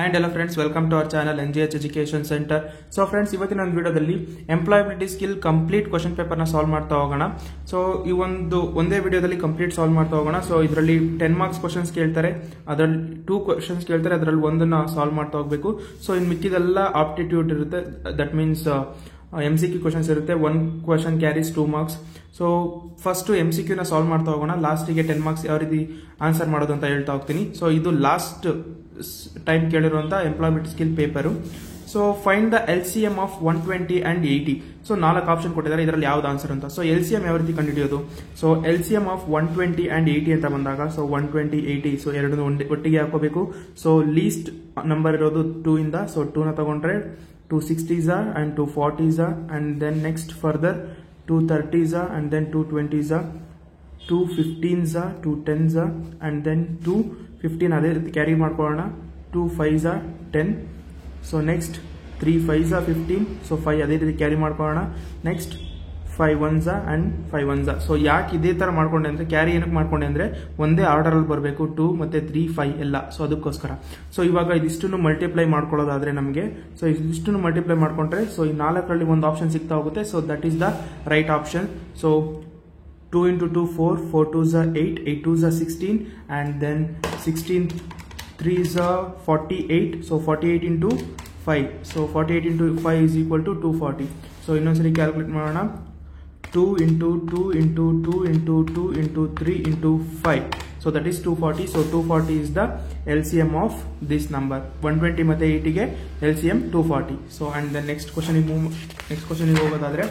And hello friends, welcome to our channel NGH Education Center. So friends, ಇವತ್ತಿನ ಒಂದು ವಿಡಿಯೋದಲ್ಲಿ employability skill complete question paper ನ solve ಮಾಡ್ತಾ ಹೋಗೋಣ. ಸೊ ಈ ಒಂದೇ ವಿಡಿಯೋದಲ್ಲಿ ಕಂಪ್ಲೀಟ್ ಸಾಲ್ವ್ ಮಾಡ್ತಾ ಹೋಗೋಣ. ಸೊ ಇದರಲ್ಲಿ 10 ಮಾರ್ಕ್ಸ್ ಕ್ವೆಶ್ಚನ್ಸ್ ಕೇಳ್ತಾರೆ, ಅದರಲ್ಲಿ 2 ಕ್ವೆಶ್ಚನ್ಸ್ ಕೇಳ್ತಾರೆ, ಅದರಲ್ಲಿ ಒಂದನ್ನ ಸಾಲ್ವ್ ಮಾಡ್ತಾ ಹೋಗಬೇಕು. ಸೊ ಇನ್ ಮಿಕ್ಕಿದೆಲ್ಲ ಆಪ್ಟಿಟ್ಯೂಡ್ ಇರುತ್ತೆ, ದಟ್ ಮೀನ್ಸ್ MCQ ಕ್ವೆಶ್ಚನ್ಸ್ ಇರುತ್ತೆ. 1 question carries 2 marks. So first MCQ ನ ಸಾಲ್ವ್ ಮಾಡ್ತಾ ಹೋಗೋಣ, ಲಾಸ್ಟಿಗೆ 10 ಮಾರ್ಕ್ಸ್ ಯಾವ ರೀತಿ ಆನ್ಸರ್ ಮಾಡೋದು ಅಂತ ಹೇಳ್ತಾ ಹೋಗ್ತೀನಿ. ಸೊ ಇದು ಲಾಸ್ಟ್ ಟೈಮ್ ಕೇಳಿರುವಂತ employment skill paper. So find the LCM of 120 and 80. So 4 option ಕೊಟ್ಟಿದ್ದಾರೆ, ಇದರಲ್ಲಿ ಯಾವ್ದು ಆನ್ಸರ್ ಅಂತ. ಸೊ LCM ಯಾವ ರೀತಿ ಕಂಡುಹಿಡಿಯೋದು? ಸೊ LCM ಆಫ್ 120 and 80 ಅಂತ ಬಂದಾಗ, ಸೊ 120 80 ಸೊ ಎರಡು ಒಟ್ಟಿಗೆ ಹಾಕೋಬೇಕು. ಸೊ ಲೀಸ್ಟ್ ನಂಬರ್ ಇರೋದು 2 ಇಂದ, ಸೊ 2 ನ ತಗೊಂಡ್ರೆ 260s and 240s, and then next further 230s and then 220s, 215s, 210s, and then 215 ಅದೇ ರೀತಿ ಕ್ಯಾರಿ ಮಾಡ್ಕೊಳ್ಳೋಣ. 2 5s 10, so next 3 5s 15, so 5 ಅದೇ ರೀತಿ ಕ್ಯಾರಿ ಮಾಡ್ಕೊಳ್ಳೋಣ. Next 5 1s and 5 1s. So ಯಾಕೆ ಇದೇ ತರ ಮಾಡ್ಕೊಂಡೆ ಅಂದ್ರೆ, ಕ್ಯಾರಿ ಏನಕ್ಕೆ ಮಾಡ್ಕೊಂಡೆ ಅಂದ್ರೆ ಒಂದೇ ಆರ್ಡರ್ ಅಲ್ಲಿ ಬರಬೇಕು, 2 ಮತ್ತೆ 3 5 ಎಲ್ಲ. ಸೊ ಅದಕ್ಕೋಸ್ಕರ. ಸೊ ಇವಾಗ ಇದಿಷ್ಟನ್ನು ಮಲ್ಟಿಪ್ಲೈ ಮಾಡ್ಕೊಳ್ಳೋದಾದ್ರೆ ನಮಗೆ, ಸೊ ಇದಿಷ್ಟನ್ನು ಮಲ್ಟಿಪ್ಲೈ ಮಾಡ್ಕೊಂಡ್ರೆ, ಸೊ ಈ 4ರಲ್ಲಿ ಒಂದು ಆಪ್ಷನ್ ಸಿಗ್ತಾ ಹೋಗುತ್ತೆ. So that is the right option. So 2 into 2 4, 4 2s 8, 8 2s 16, and then 16 3s 48. So 48 into 5, so 48 into 5 is equal to 240. So ಇನ್ನೊಂದ್ಸರಿ ಕ್ಯಾಲ್ಕುಲೇಟ್ ಮಾಡೋಣ. 2 into 2 into 2 into 2 into 3 into 5, so that is 240. So 240 is the LCM of this number. 120 ಮತ್ತೆ 80 ಗೆ LCM 240. So and the next question ಗೆ ಹೋಗೋದಾದ್ರೆ,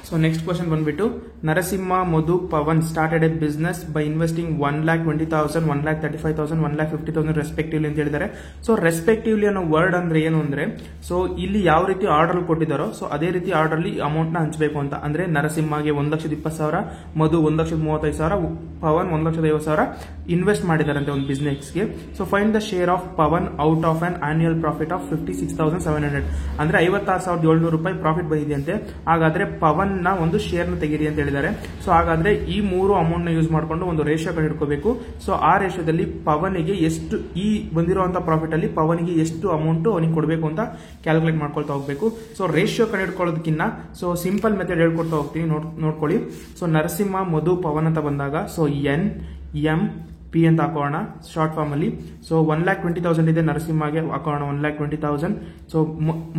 so next question ಬಂದ್ಬಿಟ್ಟು, Narasimha Madhu Pavan started a business by investing 1,20,000, 1,35,000, 1,50,000 respectively ಅಂತ ಹೇಳಿದ್ದಾರೆ. So respectively ಅನ್ನೋ word ಅಂದ್ರೆ ಏನು ಅಂದ್ರೆ, ಸೊ ಇಲ್ಲಿ ಯಾವ ರೀತಿ ಆರ್ಡರ್ ಕೊಟ್ಟಿದ್ದಾರೋ ಸೊ ಅದೇ ರೀತಿ ಆರ್ಡರ್ ಅಲ್ಲಿ ಅಮೌಂಟ್ ನ ಹಂಚಬೇಕು ಅಂತ. ಅಂದ್ರೆ ನರಸಿಂಹಗೆ 1,20,000, ಮಧು 1,35,000, ಪವನ್ 1,50,000 ಇನ್ವೆಸ್ಟ್ ಮಾಡಿದಾರಂತೆ ಒಂದು ಬಿಸ್ನೆಸ್ ಗೆ. So find the share of Pavan out of an annual profit of 56,700. ಅಂದ್ರೆ 56,700 ರೂಪಾಯಿ ಪ್ರಾಫಿಟ್ ಬಂದಿದೆಯಂತೆ. ಹಾಗಾದ್ರೆ ಪವನ್ ನ ಒಂದು ಶೇರ್ ನ ತೆಗೀರಿ ಅಂತ ಹೇಳಿದ್ದಾರೆ. ಸೊ ಹಾಗಾದ್ರೆ ಈ 3 ಅಮೌಂಟ್ ನ ಯೂಸ್ ಮಾಡ್ಕೊಂಡು ಒಂದು ರೇಷಿಯೋ ಕಂಡುಹಿಡ್ಕೋಬೇಕು. ಸೊ ಆ ರೇಷಿಯೋದಲ್ಲಿ ಪವನಿಗೆ ಎಷ್ಟು, ಈ ಬಂದಿರುವಂತಹ ಪ್ರಾಫಿಟ್ ಅಲ್ಲಿ ಪವನಿಗೆ ಎಷ್ಟು ಅಮೌಂಟ್ ಅವನಿಗೆ ಕೊಡಬೇಕು ಅಂತ ಕ್ಯಾಲ್ಕುಲೇಟ್ ಮಾಡ್ಕೊಳ್ತಾ ಹೋಗ್ಬೇಕು. ಸೊ ರೇಷಿಯೋ ಕಂಡುಹಿಡ್ಕೊಳ್ಳೋದಕ್ಕಿಂತ ಸೊ ಸಿಂಪಲ್ ಮೆಥಡ್ ಹೇಳ್ಕೊಡ್ತಾ ಹೋಗ್ತೀನಿ, ನೋಡ್ಕೊಳ್ಳಿ. ಸೊ ನರಸಿಂಹ ಮಧು ಪವನ್ ಅಂತ ಬಂದಾಗ, ಸೊ NMP ಅಂತ ಹಾಕೋಣ ಶಾರ್ಟ್ ಫಾರ್ಮ್ ಅಲ್ಲಿ. ಸೊ 1,20,000 ಇದೆ ನರಸಿಂಹಗೆ, ಹಾಕೋಣ 1,20,000. ಸೊ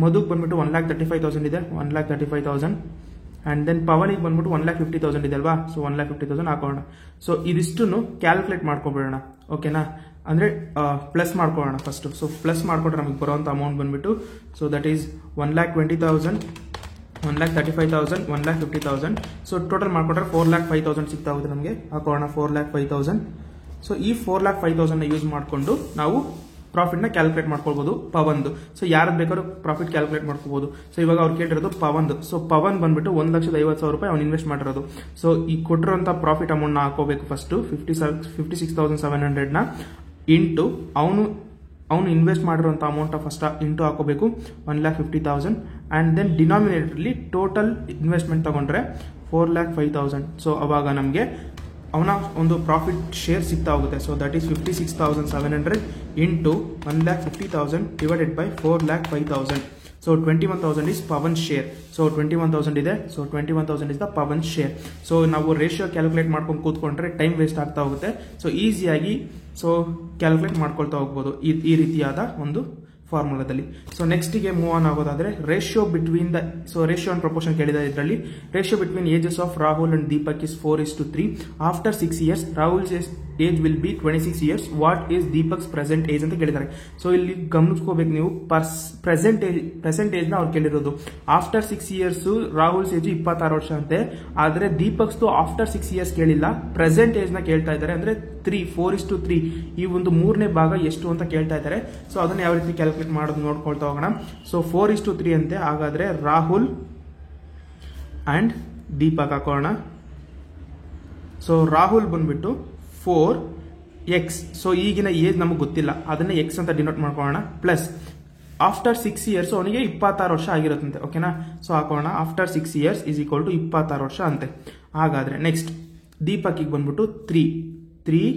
ಮಧುಗ್ ಬಂದ್ಬಿಟ್ಟು 1,35,000 ಇದೆ, 1,35,000. ಅಂಡ್ ದೆನ್ ಪವನಿಗೆ ಬಂದ್ಬಿಟ್ಟು 1,50,000 ಇದೆ ಅಲ್ವಾ, ಸೊ 1,50,000 ಹಾಕೋಣ. ಸೊ ಇದಿಷ್ಟನ್ನು ಕ್ಯಾಲ್ಕುಲೇಟ್ ಮಾಡ್ಕೊಬಿಡೋಣ, ಓಕೆನಾ? ಅಂದ್ರೆ ಪ್ಲಸ್ ಮಾಡ್ಕೊಳ್ಳೋಣ ಫಸ್ಟ್. ಸೊ ಪ್ಲಸ್ ಮಾಡ್ಕೊಂಡ್ರೆ ನಮಗೆ ಬರುವಂತ ಅಮೌಂಟ್ ಬಂದ್ಬಿಟ್ಟು, so that is 1,20,000, 1,35,000, 1,50,000. So total ಮಾಡ್ಕೊಂಡ್ರೆ 4,05,000 ಸಿಗ್ತಾ ಹೋಗುತ್ತೆ ನಮಗೆ. ಹಾಕೋಣ 4,05,000. ಸೊ ಈ 4,05,000 ಯೂಸ್ ಮಾಡಿಕೊಂಡು ನಾವು ಪ್ರಾಫಿಟ್ ನ ಕ್ಯಾಲ್ಕುಲೇಟ್ ಮಾಡ್ಕೊಳ್ಬಹುದು ಪವನ್ದು. ಸೊ ಯಾರು ಬೇಕಾದ್ರೂ ಪ್ರಾಫಿಟ್ ಕ್ಯಾಲ್ಕುಲೇಟ್ ಮಾಡ್ಕೋಬಹುದು. ಸೊ ಇವಾಗ ಅವ್ರು ಕೇಳಿರೋದು ಪವನ್ದು. ಸೊ ಪವನ್ ಬಂದ್ಬಿಟ್ಟು 1,50,000 ರೂಪಾಯಿ ಅವ್ನು ಇನ್ವೆಸ್ಟ್ ಮಾಡಿರೋದು. ಸೊ ಈ ಕೊಟ್ಟಿರುವಂತಹ ಪ್ರಾಫಿಟ್ ಅಮೌಂಟ್ ನ ಹಾಕೋಬೇಕು ಫಸ್ಟ್, 56,700 ನ ಇಂಟು ಅವನು ಇನ್ವೆಸ್ಟ್ ಮಾಡಿರುವಂತ ಅಮೌಂಟ್ ಫಸ್ಟ್ ಇಂಟು ಹಾಕೋಬೇಕು 1,50,000. ಅಂಡ್ ದೆನ್ ಡಿನಾಮಿನೇಟರ್ಲಿ ಟೋಟಲ್ ಇನ್ವೆಸ್ಟ್ಮೆಂಟ್ ತಗೊಂಡ್ರೆ 4,05,000. ಸೊ ಅವಾಗ ನಮಗೆ ಅವನ ಒಂದು ಪ್ರಾಫಿಟ್ ಶೇರ್ ಸಿಗ್ತಾ ಹೋಗುತ್ತೆ. So that is 56,700 into 1,50,000 divided by 4,05,000. So 21,000 is Pavan share. So 21,000 ಇದೆ, so 21,000 is the Pavan share. So ನಾವು ರೇಷಿಯೋ ಕ್ಯಾಲ್ಕುಲೇಟ್ ಮಾಡ್ಕೊಂಡು ಕೂತ್ಕೊಂಡ್ರೆ ಟೈಮ್ ವೇಸ್ಟ್ ಆಗ್ತಾ ಹೋಗುತ್ತೆ. ಸೊ ಈಸಿಯಾಗಿ ಸೊ ಕ್ಯಾಲ್ಕುಲೇಟ್ ಮಾಡ್ಕೊಳ್ತಾ ಹೋಗ್ಬೋದು ಈ ರೀತಿಯಾದ ಒಂದು ಫಾರ್ಮುಲಾದಲ್ಲಿ. ಸೊ ನೆಕ್ಸ್ಟ್ ಗೆ ಮೂವ್ ಆನ್ ಆಗೋದಾದ್ರೆ, ratio between the, so ratio and proportion ಕೇಳಿದ ಇದರಲ್ಲಿ. Ratio between ages of Rahul and Deepak is 4:3. After 6 years Rahul's age will be 26 years. What is Deepak's present age ಅಂತ ಕೇಳಿದ್ದಾರೆ. ಸೊ ಇಲ್ಲಿ ಗಮನಿಸ್ಕೋಬೇಕು ನೀವು, ಪ್ರೆಸೆಂಟ್ ಏಜ್ ನ ಅವ್ರು ಕೇಳಿರೋದು. ಆಫ್ಟರ್ 6 years ರಾಹುಲ್ಸ್ ಏಜ್ 26 ವರ್ಷ ಅಂತೆ. ಆದ್ರೆ ದೀಪಕ್ಸ್ ಆಫ್ಟರ್ 6 years ಕೇಳಿಲ್ಲ, ಪ್ರೆಸೆಂಟ್ ಏಜ್ ನ ಕೇಳ್ತಾ ಇದ್ದಾರೆ. ಅಂದ್ರೆ 4:3 ಈ ಒಂದು 3ನೇ ಭಾಗ ಎಷ್ಟು ಅಂತ ಕೇಳ್ತಾ ಇದ್ದಾರೆ. ಸೊ ಅದನ್ನ ಯಾವ ರೀತಿ ಕ್ಯಾಲ್ಕುಲೇಟ್ ಮಾಡೋದು ನೋಡ್ಕೊಳ್ತಾ ಹೋಗೋಣ. ಸೊ 4:3 ಅಂತೆ. ಹಾಗಾದ್ರೆ ರಾಹುಲ್ ಅಂಡ್ ದೀಪಕ್ ಹಾಕೋಣ. ಸೊ ರಾಹುಲ್ ಬಂದ್ಬಿಟ್ಟು 4x. ಸೊ ಈಗಿನ ಏಜ್ ನಮಗೆ ಗೊತ್ತಿಲ್ಲ, ಅದನ್ನ x ಅಂತ ಡಿನೋಟ್ ಮಾಡ್ಕೊಳ್ಳೋಣ. ಪ್ಲಸ್ ಆಫ್ಟರ್ 6 years ಅವನಿಗೆ 26 ವರ್ಷ ಆಗಿರುತ್ತಂತೆ, ಓಕೆನಾ? ಸೊ ಹಾಕೋಣ after 6 years is equal to 26 ವರ್ಷ ಅಂತೆ. ಹಾಗಾದ್ರೆ ನೆಕ್ಸ್ಟ್ ದೀಪಕ್ಕಿಗೆ ಬಂದ್ಬಿಟ್ಟು 3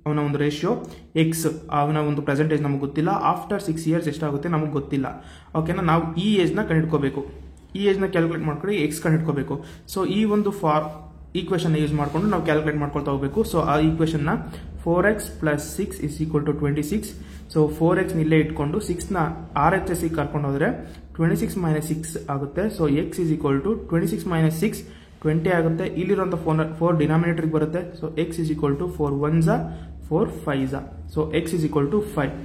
ಅವನ ಒಂದು ರೇಷಿಯೋ ಎಕ್ಸ್, ಅವನ ಒಂದು ಪರ್ಸೆಂಟೇಜ್ ನಮಗೆ ಗೊತ್ತಿಲ್ಲ. ಆಫ್ಟರ್ 6 years ಎಷ್ಟಾಗುತ್ತೆ ನಮಗೆ ಗೊತ್ತಿಲ್ಲ. ಓಕೆನಾ, ನಾವು ಈ ಏಜ್ನ ಕಂಡುಹಿಡ್ಕೋಬೇಕು. ಈ ಏಜ್ನ ಕ್ಯಾಲ್ಕುಲೇಟ್ ಮಾಡ್ಕೊಂಡು ಎಕ್ಸ್ ಕಂಡುಹಿಡ್ಕೋಬೇಕು. ಸೊ ಈ ಒಂದು ಈಕ್ವೇಶನ್ ಯೂಸ್ ಮಾಡಿಕೊಂಡು ನಾವು ಕ್ಯಾಲ್ಕುಲೇಟ್ ಮಾಡ್ಕೊಳ್ತಾ ಹೋಗಬೇಕು. ಸೊ ಆ ಈಕ್ವೇಶನ್ನ 4x + 6 = 26. ಸೊ 4x ಇಲ್ಲೇ ಇಟ್ಕೊಂಡು 6ನ RHS ಕರ್ಕೊಂಡು ಹೋದ್ರೆ 26 - 6 ಆಗುತ್ತೆ. ಸೊ x = 26 - 6 20 ಆಗುತ್ತೆ. ಇಲ್ಲಿರುವಂಥ 4 ಡಿನಾಮಿನೇಟರ್ಗೆ ಬರುತ್ತೆ. So x = 4 1s 4 5s. So x = 5.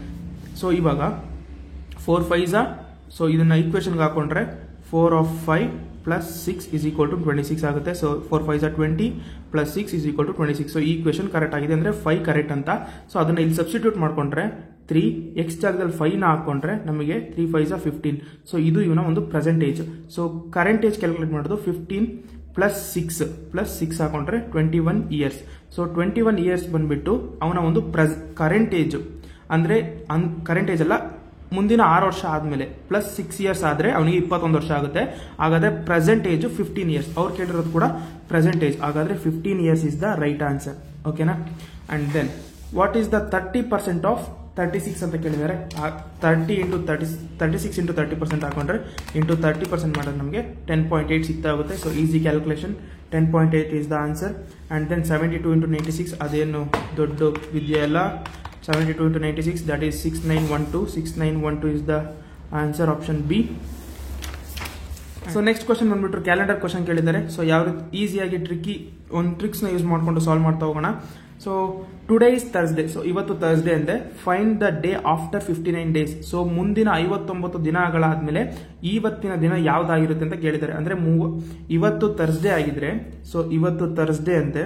So ಇವಾಗ 4 5s. ಸೊ ಇದನ್ನ ಈಕ್ವೇಶನ್ಗೆ ಹಾಕೊಂಡ್ರೆ 4 of 5 + 6 = 26 ಆಗುತ್ತೆ. So 4 5s 20 + 6 = 26. ಸೊ ಈ ಈಕ್ವೇಶನ್ ಕರೆಕ್ಟ್ ಆಗಿದೆ, ಅಂದ್ರೆ 5 ಕರೆಕ್ಟ್ ಅಂತ. ಸೊ ಅದನ್ನ ಇಲ್ಲಿ ಸಬ್ಸ್ಟಿಟ್ಯೂಟ್ ಮಾಡ್ಕೊಂಡ್ರೆ 3 x ಜಾಗದಲ್ಲಿ 5ನ ಹಾಕೊಂಡ್ರೆ ನಮಗೆ 3 5s 15. ಸೊ ಇದು ಇವನ ಒಂದು percentage. So current age calculate ಮಾಡೋದು 15 + 6 ಹಾಕೊಂಡ್ರೆ 21 years. ಸೊ 21 years ಬಂದ್ಬಿಟ್ಟು ಅವನ ಒಂದು ಕರೆಂಟ್ ಏಜ್, ಅಂದ್ರೆ ಕರೆಂಟ್ ಏಜ್ ಅಲ್ಲ, ಮುಂದಿನ 6 ವರ್ಷ ಆದ್ಮೇಲೆ +6 years ಆದ್ರೆ ಅವನಿಗೆ 21 ವರ್ಷ ಆಗುತ್ತೆ. ಹಾಗಾದ್ರೆ ಪ್ರೆಸೆಂಟ್ ಏಜ್ 15 years. ಅವ್ರು ಕೇಳಿರೋದು ಕೂಡ ಪ್ರೆಸೆಂಟ್ ಏಜ್. ಹಾಗಾದ್ರೆ 15 years is the right answer. ಓಕೆನಾ. And then what is the 30% of 36 ಅಂತ ಕೇಳಿದ್ದಾರೆ. 36 × 30% ಹಾಕೊಂಡ್ರೆ ಇಂಟು 30% ಮಾಡಿದ್ರೆ ನಮಗೆ 10.8 ಸಿಗ್ತಾ ಹೋಗುತ್ತೆ. So easy calculation, 10.8 is the answer. And then 72 × 96 ಅದೇನು ದೊಡ್ಡ ವಿದ್ಯೆ ಅಲ್ಲ. 72 × 96 that is 6912. 6912 is the answer, option B. So next question ಬಂದ್ಬಿಟ್ಟು ಕ್ಯಾಲೆಂಡರ್ ಕ್ವಶನ್ ಕೇಳಿದ್ದಾರೆ. ಸೊ ಯಾವ ರೀತಿ ಈಸಿಯಾಗಿ ಒಂದು ಟ್ರಿಕ್ಸ್ನ ಯೂಸ್ ಮಾಡಿಕೊಂಡು ಸಾಲ್ವ್ ಮಾಡ್ತಾ ಹೋಗೋಣ. So today is Thursday. So ಇವತ್ತು ಥರ್ಸ್ಡೇ ಅಂತೆ. Find the day after 59 days. So ಮುಂದಿನ 59 ದಿನಗಳಾದ್ಮೇಲೆ ಇವತ್ತಿನ ದಿನ ಯಾವ್ದಾಗಿರುತ್ತೆ ಅಂತ ಕೇಳಿದ್ದಾರೆ. ಅಂದ್ರೆ ಇವತ್ತು ಥರ್ಸ್ಡೇ ಆಗಿದ್ರೆ, ಸೊ ಇವತ್ತು ಥರ್ಸ್ಡೇ ಅಂತೆ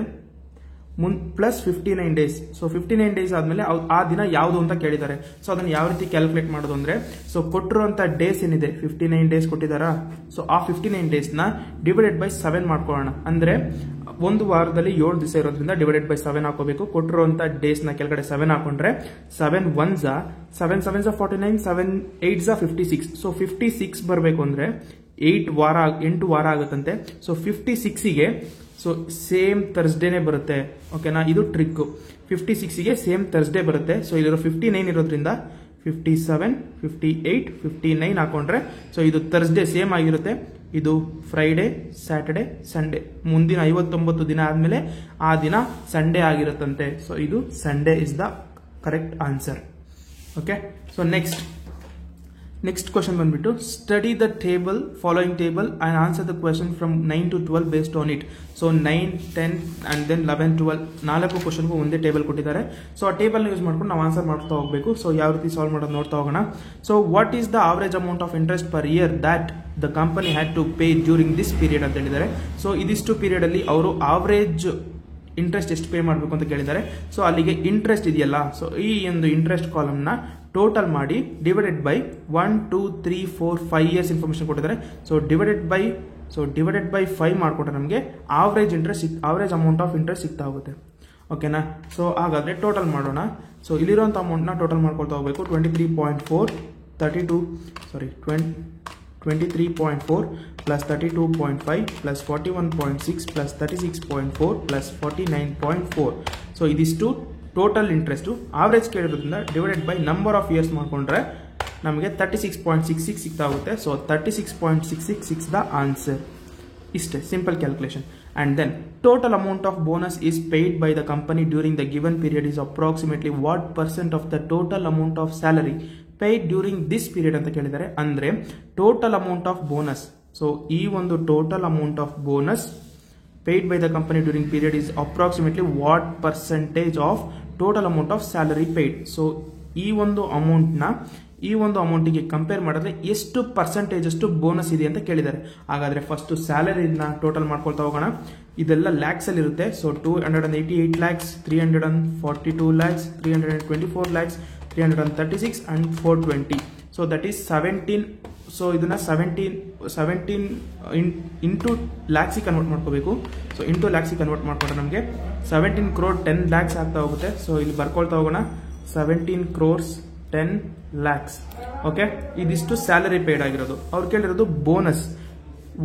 ಪ್ಲಸ್ 59 days. ಸೊ 59 days ಆದ್ಮೇಲೆ ಆ ದಿನ ಯಾವುದು ಅಂತ ಕೇಳಿದ್ದಾರೆ. ಸೊ ಅದನ್ನ ಯಾವ ರೀತಿ ಕ್ಯಾಲ್ಕುಲೇಟ್ ಮಾಡೋದು ಅಂದ್ರೆ, ಸೊ ಕೊಟ್ಟಿರುವಂತ ಡೇಸ್ ಏನಿದೆ 59 days ಕೊಟ್ಟಿದಾರಾ. ಸೊ ಆ 59 daysನ ಡಿವೈಡೆಡ್ ಬೈ 7 ಮಾಡ್ಕೊಳ್ಳೋಣ. ಅಂದ್ರೆ ಒಂದು ವಾರದಲ್ಲಿ 7 ದಿವಸ ಇರೋದ್ರಿಂದ ಡಿವೈಡೆಡ್ ಬೈ 7 ಹಾಕೋಬೇಕು. ಕೊಟ್ಟಿರುವಂತ ಡೇಸ್ ನ ಕೆಳಗಡೆ 7 ಹಾಕೊಂಡ್ರೆ 7 1s 7 7s 49, 7 8s 56. ಸೊ 56 ಬರಬೇಕು ಅಂದ್ರೆ 8 ವಾರ ಆಗುತ್ತಂತೆ. ಸೊ 56ಗೆ ಸೊ ಸೇಮ್ ಥರ್ಸ್ಡೇನೆ ಬರುತ್ತೆ. ಓಕೆನಾ, ಇದು ಟ್ರಿಕ್. 56ಗೆ ಸೇಮ್ ಥರ್ಸ್ಡೇ ಬರುತ್ತೆ. ಸೊ ಇಲ್ಲಿರೋ 59 ಇರೋದ್ರಿಂದ 57 58 59 ಹಾಕೊಂಡ್ರೆ ಸೊ ಇದು ಥರ್ಸ್ಡೇ ಸೇಮ್ ಆಗಿರುತ್ತೆ. ಇದು ಫ್ರೈಡೆ ಸ್ಯಾಟರ್ಡೆ ಸಂಡೇ. ಮುಂದಿನ 59 ದಿನ ಆದ್ಮೇಲೆ ಆ ದಿನ ಸಂಡೇ ಆಗಿರುತ್ತಂತೆ. ಸೊ ಇದು Sunday is the correct answer. Okay. So next question ಬಂದ್ಬಿಟ್ಟು study the following table and answer the question from 9 to 12 based on it. So 9 10 and then 11 12 4 ಕ್ವಶನ್ಗೂ ಒಂದೇ ಟೇಬಲ್ ಕೊಟ್ಟಿದ್ದಾರೆ. ಸೊ ಆ ಟೇಬಲ್ ಯೂಸ್ ಮಾಡ್ಕೊಂಡು ನಾವು answer ಮಾಡ್ತಾ ಹೋಗಬೇಕು. ಸೊ ಯಾವ ರೀತಿ ಸಾಲ್ವ್ ಮಾಡೋದು ನೋಡ್ತಾ ಹೋಗೋಣ. So what is the average amount of interest per year that the company had to pay during this period ಅಂತ ಹೇಳಿದ್ದಾರೆ. ಸೊ ಇದಿಷ್ಟು ಪೀರಿಯಡ್ ಅಲ್ಲಿ ಅವರು ಆವರೇಜ್ ಇಂಟ್ರೆಸ್ಟ್ ಎಷ್ಟು ಪೇ ಮಾಡಬೇಕು ಅಂತ ಕೇಳಿದ್ದಾರೆ. ಸೊ ಅಲ್ಲಿಗೆ ಇಂಟ್ರೆಸ್ಟ್ ಇದೆಯಲ್ಲ, ಸೊ ಈ ಒಂದು ಇಂಟ್ರೆಸ್ಟ್ ಕಾಲಮ್ನ ಟೋಟಲ್ ಮಾಡಿ ಡಿವೈಡೆಡ್ ಬೈ 1 2 3 4 5 years ಇನ್ಫಾರ್ಮೇಶನ್ ಕೊಟ್ಟಿದ್ದಾರೆ. ಸೊ ಡಿವೈಡೆಡ್ ಬೈ 5 ಮಾಡಿಕೊಟ್ರೆ ನಮಗೆ ಆವರೇಜ್ ಅಮೌಂಟ್ ಆಫ್ ಇಂಟ್ರೆಸ್ಟ್ ಸಿಗ್ತಾ ಹೋಗುತ್ತೆ. ಓಕೆನಾ. ಸೊ ಹಾಗಾದ್ರೆ ಟೋಟಲ್ ಮಾಡೋಣ. ಸೊ ಇಲ್ಲಿರುವಂಥ ಅಮೌಂಟ್ನ ಟೋಟಲ್ ಮಾಡ್ಕೊಳ್ತಾ ಹೋಗಬೇಕು. 23.4 plus 32.5 plus 41.6 plus 36.4 plus 49.4. So ಇದಿಷ್ಟು ಟೋಟಲ್ ಇಂಟ್ರೆಸ್ಟ್. ಆವರೇಜ್ ಕೇಳಿರೋದ್ರಿಂದ divided by number of years ಮಾಡ್ಕೊಂಡ್ರೆ ನಮಗೆ 36.66 ಸಿಗ್ತಾ ಹೋಗುತ್ತೆ. So 36.666 the answer. ಇಷ್ಟೇ simple calculation. And then total amount of bonus is paid by the company during the given period is approximately what % of the total amount of salary paid during this period ಅಂತ ಕೇಳಿದ್ದಾರೆ. ಅಂದ್ರೆ total amount of bonus. So ಈ ಒಂದು total amount of bonus paid by the company during period is approximately what percentage of total amount of salary paid. So ಈ ಒಂದು ಅಮೌಂಟಿಗೆ compare ಮಾಡಿದ್ರೆ ಎಷ್ಟು percentage ಅಷ್ಟು ಬೋನಸ್ ಇದೆ ಅಂತ ಕೇಳಿದ್ದಾರೆ. ಹಾಗಾದ್ರೆ ಫಸ್ಟ್ ಸ್ಯಾಲರಿನ ಟೋಟಲ್ ಮಾಡ್ಕೊಳ್ತಾ ಹೋಗೋಣ. ಇದೆಲ್ಲ ಲ್ಯಾಕ್ಸ್ ಅಲ್ಲಿ ಇರುತ್ತೆ. So 288 lakhs, 342 lakhs, 324 lakhs, 336 and 420. So that is 17. So ಇದನ್ನ 17 ಇಂಟು ಲ್ಯಾಕ್ಸಿಗೆ ಕನ್ವರ್ಟ್ ಮಾಡ್ಕೋಬೇಕು. ಸೊ ಇಂಟು ಲ್ಯಾಕ್ಸಿಗೆ ಕನ್ವರ್ಟ್ ಮಾಡ್ಕೊಂಡ್ರೆ ನಮಗೆ 17 crore 10 lakhs ಆಗ್ತಾ ಹೋಗುತ್ತೆ. ಸೊ ಇಲ್ಲಿ ಬರ್ಕೊಳ್ತಾ ಹೋಗೋಣ. 17 crores 10 lakhs. ಓಕೆ, ಇದಿಷ್ಟು ಸ್ಯಾಲರಿ ಪೇಡ್ ಆಗಿರೋದು. ಅವ್ರು ಕೇಳಿರೋದು ಬೋನಸ್,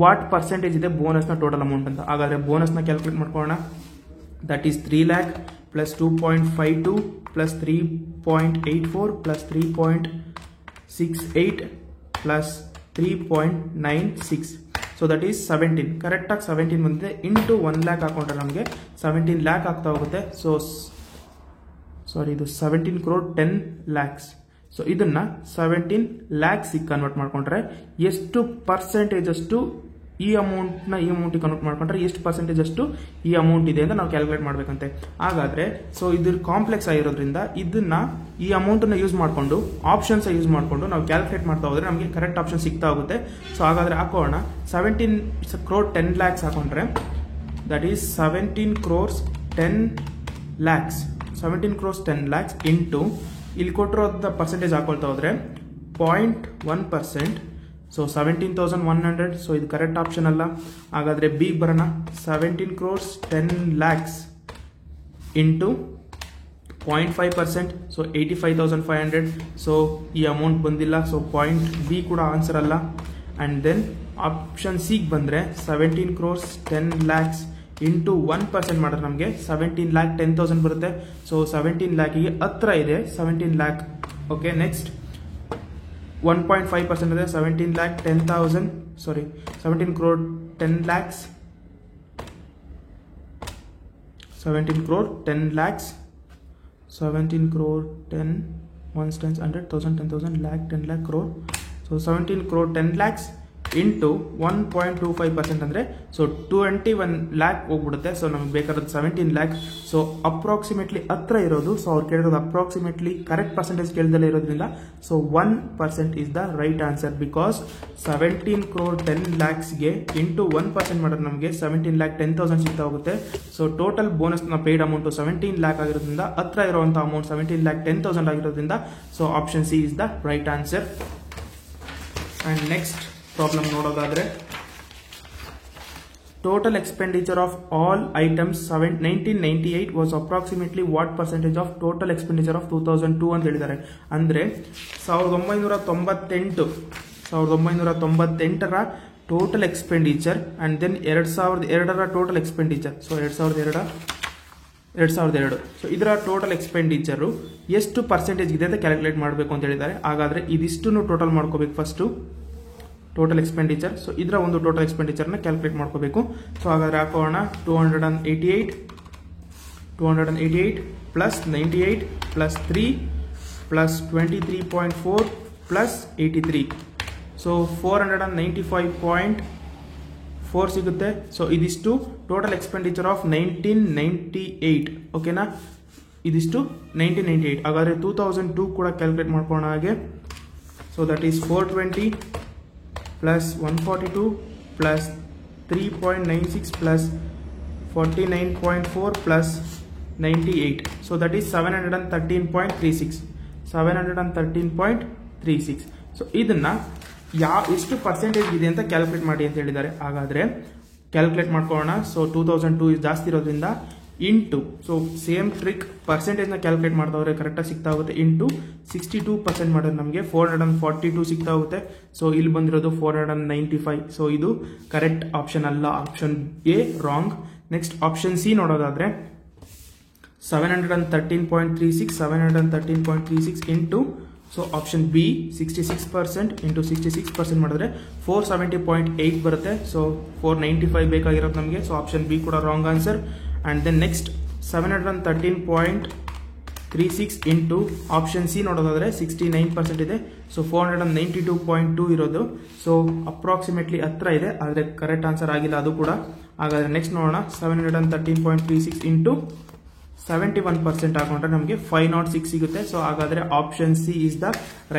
ವಾಟ್ ಪರ್ಸೆಂಟೇಜ್ ಇದೆ ಬೋನಸ್ನ ಟೋಟಲ್ ಅಮೌಂಟ್ ಅಂತ. ಹಾಗಾದ್ರೆ ಬೋನಸ್ನ ಕ್ಯಾಲ್ಕುಲೇಟ್ ಮಾಡ್ಕೊಳ್ಳೋಣ. that is 3 lakh plus 2.52 plus 3.84 plus 3.68 plus 3.96. So that is 17. ಕರೆಕ್ಟಾಗಿ 17 ಬಂದಿದೆ. ಇಂಟು 1 lakh ಹಾಕೊಂಡ್ರೆ ನಮಗೆ 17 lakh ಆಗ್ತಾ ಹೋಗುತ್ತೆ. ಸೊ ಸಾರಿ, ಇದು 17 crore 10 lakhs. ಸೊ ಇದನ್ನ 17 lakhs ಕನ್ವರ್ಟ್ ಮಾಡ್ಕೊಂಡ್ರೆ ಎಷ್ಟು ಪರ್ಸೆಂಟೇಜ್ ಅಷ್ಟು ಈ ಅಮೌಂಟ್ಗೆ ಕನ್ವರ್ಟ್ ಮಾಡ್ಕೊಂಡ್ರೆ ಎಷ್ಟು ಪರ್ಸೆಂಟೇಜ್ ಅಷ್ಟು ಈ ಅಮೌಂಟ್ ಇದೆ ಅಂತ ನಾವು ಕ್ಯಾಲ್ಕುಲೇಟ್ ಮಾಡ್ಬೇಕಂತೆ. ಹಾಗಾದ್ರೆ ಸೊ ಇದು ಕಾಂಪ್ಲೆಕ್ಸ್ ಆಗಿರೋದ್ರಿಂದ ಇದನ್ನ ಈ ಅಮೌಂಟನ್ನು ಯೂಸ್ ಮಾಡಿಕೊಂಡು ಆಪ್ಷನ್ಸ್ ಯೂಸ್ ಮಾಡಿಕೊಂಡು ನಾವು ಕ್ಯಾಲ್ಕುಲೇಟ್ ಮಾಡ್ತಾ ಹೋದ್ರೆ ನಮಗೆ ಕರೆಕ್ಟ್ ಆಪ್ಷನ್ ಸಿಗ್ತಾ ಹೋಗುತ್ತೆ. ಸೊ ಹಾಗಾದ್ರೆ ಹಾಕೋಣ 17 crore 10 lakhs ಹಾಕೊಂಡ್ರೆ that is 17 crores 10 lakhs. 17 crores 10 lakhs into ಇಲ್ಲಿ ಕೊಟ್ಟಿರೋದ ಪರ್ಸೆಂಟೇಜ್ ಹಾಕೊಳ್ತಾ ಹೋದ್ರೆ 0.1%. ಸೊ 17,100. ಸೊ ಇದು ಕರೆಕ್ಟ್ ಆಪ್ಷನ್ ಅಲ್ಲ. ಹಾಗಾದ್ರೆ ಬಿ ಬರೋಣ. 17 crores 10 lakhs into 0.5%. So 85,500. So ಈ ಅಮೌಂಟ್ ಬಂದಿಲ್ಲ. ಸೊ ಪಾಯಿಂಟ್ ಬಿ ಕೂಡ ಆನ್ಸರ್ ಅಲ್ಲ. ಅಂಡ್ ದೆನ್ ಆಪ್ಷನ್ ಸಿ ಬಂದ್ರೆ 17 crores 10 lakhs ಇಂಟು 1% ಮಾಡಿದ್ರೆ ನಮಗೆ 17 lakh 10,000 ಬರುತ್ತೆ. ಸೊ 17 lakhಗೆ ಹತ್ರ ಇದೆ 17 lakh. ಓಕೆ, ನೆಕ್ಸ್ಟ್ 1.5% ಇದೆ 17 lakh 10,000. ಸಾರಿ, 17 crore 10 lakhs. 17 crore 10 lakhs. 17 crore 10 1 times 100 1000 10,000 lakh 10 lakh crore. So 17 crore 10 lakhs into 1.25% ಅಂದರೆ ಸೊ 21 lakh ಹೋಗ್ಬಿಡುತ್ತೆ. ಸೊ ನಮಗೆ ಬೇಕಾದ 17 lakh. ಸೊ ಅಪ್ರಾಕ್ಸಿಮೇಟ್ಲಿ ಹತ್ರ ಇರೋದು. ಸೊ ಅವ್ರು ಕೇಳಿರೋದು ಅಪ್ರಾಕ್ಸಿಮೇಟ್ಲಿ ಕರೆಕ್ಟ್ ಪರ್ಸೆಂಟೇಜ್ ಕೇಳ್ದಲ್ಲೇ ಇರೋದ್ರಿಂದ so 1% is the right answer. Because 17 crore 10 lakhsಗೆ ಇಂಟು 1% ಮಾಡಿದ್ರೆ ನಮಗೆ 17 lakh 10,000 ಸಿಗ್ತಾ ಹೋಗುತ್ತೆ. ಸೊ ಟೋಟಲ್ ಬೋನಸ್ ನ ಪೇಯ್ಡ್ ಅಮೌಂಟ್ 17 lakh ಆಗಿರೋದ್ರಿಂದ ಹತ್ರ ಇರುವಂತಹ ಅಮೌಂಟ್ 17 lakh 10,000 ಆಗಿರೋದ್ರಿಂದ so option C is the right answer. And next problem ನೋಡೋದಾದ್ರೆ total expenditure of all items 1998 was approximately what percentage of total expenditure of 2002 ಅಂತ ಹೇಳಿದ್ದಾರೆ. ಅಂದ್ರೆ 1998ರ ಟೋಟಲ್ ಎಕ್ಸ್ಪೆಂಡಿಚರ್ ಅಂಡ್ ದೆನ್ 2002ರ ಟೋಟಲ್ ಎಕ್ಸ್ಪೆಂಡಿಚರ್. ಸೊ 2002. ಸೊ ಇದರ total expenditure ಎಷ್ಟು percentage ಇದೆ ಅಂತ ಕ್ಯಾಲ್ಕುಲೇಟ್ ಮಾಡಬೇಕು ಅಂತ ಹೇಳಿದ್ದಾರೆ. ಹಾಗಾದ್ರೆ ಇದಿಷ್ಟು ಟೋಟಲ್ ಮಾಡ್ಕೋಬೇಕು ಫಸ್ಟ್ ಟೋಟಲ್ ಎಕ್ಸ್ಪೆಂಡಿಚರ್. ಸೊ ಇದರ ಒಂದು ಟೋಟಲ್ ಎಕ್ಸ್ಪೆಂಡಿಚರ್ ನ ಕ್ಯಾಲ್ಕುಲೇಟ್ ಮಾಡ್ಕೋಬೇಕು. ಸೊ ಹಾಗಾದ್ರೆ ಹಾಕೋಣ 288 plus 98 plus 3 plus 23.4 plus 83. So 495.4 ಸಿಗುತ್ತೆ. ಸೊ ಇದಿಷ್ಟು ಟೋಟಲ್ ಎಕ್ಸ್ಪೆಂಡಿಚರ್ ಆಫ್ 1998. ಓಕೆನಾ, ಇದಿಷ್ಟು 1998. ಹಾಗಾದ್ರೆ 2002 ಕೂಡ ಕ್ಯಾಲ್ಕುಲೇಟ್ ಮಾಡ್ಕೋಣ ಹಾಗೆ. So that is 420 plus 142 plus 3.96 plus 49.4 plus 98. So that is 713.36. 713.36. So ಇದನ್ನ ಎಷ್ಟು ಪರ್ಸೆಂಟೇಜ್ ಇದೆ ಅಂತ ಕ್ಯಾಲ್ಕುಲೇಟ್ ಮಾಡಿ ಅಂತ ಹೇಳಿದ್ದಾರೆ. ಹಾಗಾದ್ರೆ ಕ್ಯಾಲ್ಕುಲೇಟ್ ಮಾಡ್ಕೊಳ್ಳೋಣ. ಸೊ 2002 ಜಾಸ್ತಿ ಇರೋದ್ರಿಂದ into, so same trick percentage ನ ಕ್ಯಾಲ್ಕುಲೇಟ್ ಮಾಡ್ದವ್ರೆ ಕರೆಕ್ಟಾಗಿ ಸಿಗ್ತಾ ಹೋಗುತ್ತೆ. ಇಂಟು 62% ಮಾಡಿದ್ರೆ ನಮಗೆ 442 ಸಿಗ್ತಾ ಹೋಗುತ್ತೆ. ಸೊ ಇಲ್ಲಿ ಬಂದಿರೋದು 495. ಸೊ ಇದು ಕರೆಕ್ಟ್ ಆಪ್ಷನ್ ಅಲ್ಲ. Option A wrong. Next option C ನೋಡೋದಾದ್ರೆ 713.36 into, so option B 66% into 66% ಮಾಡಿದ್ರೆ 470.8 ಬರುತ್ತೆ. ಸೊ 495 ಬೇಕಾಗಿರೋದು ನಮಗೆ. ಸೊ ಆಪ್ಷನ್ ಬಿ ಕೂಡ wrong answer. And then next 713.36 into option C ನೋಡೋದಾದ್ರೆ 69% ಇದೆ. ಸೊ 492.2 ಇರೋದು. ಸೊ ಅಪ್ರಾಕ್ಸಿಮೇಟ್ಲಿ ಹತ್ರ ಇದೆ, ಆದರೆ ಕರೆಕ್ಟ್ ಆನ್ಸರ್ ಆಗಿಲ್ಲ ಅದು ಕೂಡ. ಹಾಗಾದ್ರೆ ನೆಕ್ಸ್ಟ್ ನೋಡೋಣ. 713.36 ಇಂಟು 71% ಹಾಕೊಂಡ್ರೆ ನಮಗೆ 506 ಸಿಗುತ್ತೆ. ಸೊ ಹಾಗಾದ್ರೆ option C is the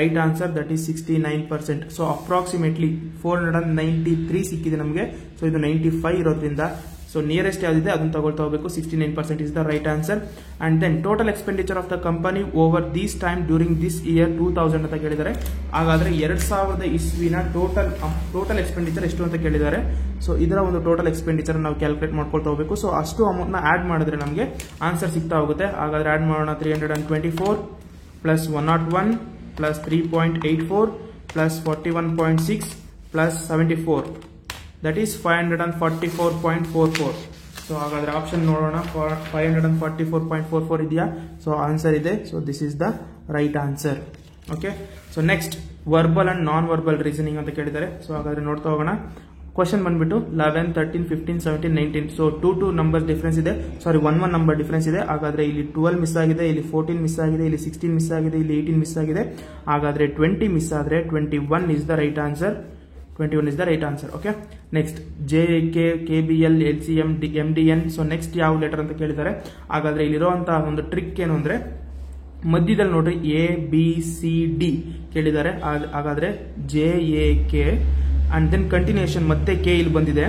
right answer. That is 69%. So approximately 493 ಸಿಕ್ಕಿದೆ ನಮಗೆ. ಸೊ ಇದು 95 ಇರೋದ್ರಿಂದ ಸೊ ನಿಯರೆಸ್ಟ್ ಯಾವ್ದಿದೆ ಅದನ್ನು ತಗೊಳ್ತಾ ಹೋಗಬೇಕು. 69% is the right answer. And then total expenditure of the company over this time during this year 2000 ಅಂತ ಕೇಳಿದ್ದಾರೆ. ಹಾಗಾದ್ರೆ 2000 ಇಸ್ವಿನ ಟೋಟಲ್ ಎಕ್ಸ್ಪೆಂಡಿಚರ್ ಎಷ್ಟು ಅಂತ ಕೇಳಿದ್ದಾರೆ. ಸೊ ಇದರ ಒಂದು ಟೋಟಲ್ ಎಕ್ಸ್ಪೆಂಡಿಚರ್ ನಾವು ಕ್ಯಾಲ್ಕುಲೇಟ್ ಮಾಡ್ಕೊಳ್ತಾ ಹೋಗಬೇಕು. ಸೊ ಅಷ್ಟು ಅಮೌಂಟ್ ನ ಆಡ್ ಮಾಡಿದ್ರೆ ನಮಗೆ ಆನ್ಸರ್ ಸಿಗ್ತಾ ಹೋಗುತ್ತೆ. ಹಾಗಾದ್ರೆ ಆಡ್ ಮಾಡೋಣ. 324 plus 101 plus 3.84 plus 41.6 plus 74. That is 544.44. So ಹಾಗಾದ್ರೆ ಆಪ್ಷನ್ ನೋಡೋಣ. 544.44 ಇದೆಯಾ? ಸೊ ಆನ್ಸರ್ ಇದೆ. So this is the right answer. Okay, so next verbal and non verbal reasoning ಅಂತ ಕೇಳಿದ್ದಾರೆ. ಸೊ ಹಾಗಾದ್ರೆ ನೋಡ್ತಾ ಹೋಗೋಣ. ಕ್ವಶನ್ ಬಂದ್ಬಿಟ್ಟು 11, 13, 15, 17, 19. ಸೊ 2 ನಂಬರ್ ಡಿಫರೆನ್ಸ್ ಇದೆ, ಸಾರಿ 1 ನಂಬರ್ ಡಿಫರೆನ್ಸ್ ಇದೆ. ಹಾಗಾದ್ರೆ ಇಲ್ಲಿ 12 ಮಿಸ್ ಆಗಿದೆ, ಇಲ್ಲಿ 14 ಮಿಸ್ ಆಗಿದೆ, ಇಲ್ಲಿ 16 ಮಿಸ್ ಆಗಿದೆ, ಇಲ್ಲಿ 18 ಮಿಸ್ ಆಗಿದೆ. ಹಾಗಾದ್ರೆ 20 ಮಿಸ್ ಆದ್ರೆ 21 is the right answer. 21 is the right answer. Okay, next JK, KBL, LCM, MDN. So next ಯಾವ ಲೆಟರ್ ಅಂತ ಕೇಳಿದ್ದಾರೆ. ಹಾಗಾದ್ರೆ ಇಲ್ಲಿರುವಂತಹ ಒಂದು ಟ್ರಿಕ್ ಏನು ಅಂದ್ರೆ ಮಧ್ಯದಲ್ಲಿ ನೋಡ್ರಿ ABCD ಕೇಳಿದ್ದಾರೆ. ಹಾಗಾದ್ರೆ JAK ಅಂಡ್ ದೆನ್ ಕಂಟಿನ್ಯೂಷನ್ ಮತ್ತೆ K ಇಲ್ಲಿ ಬಂದಿದೆ.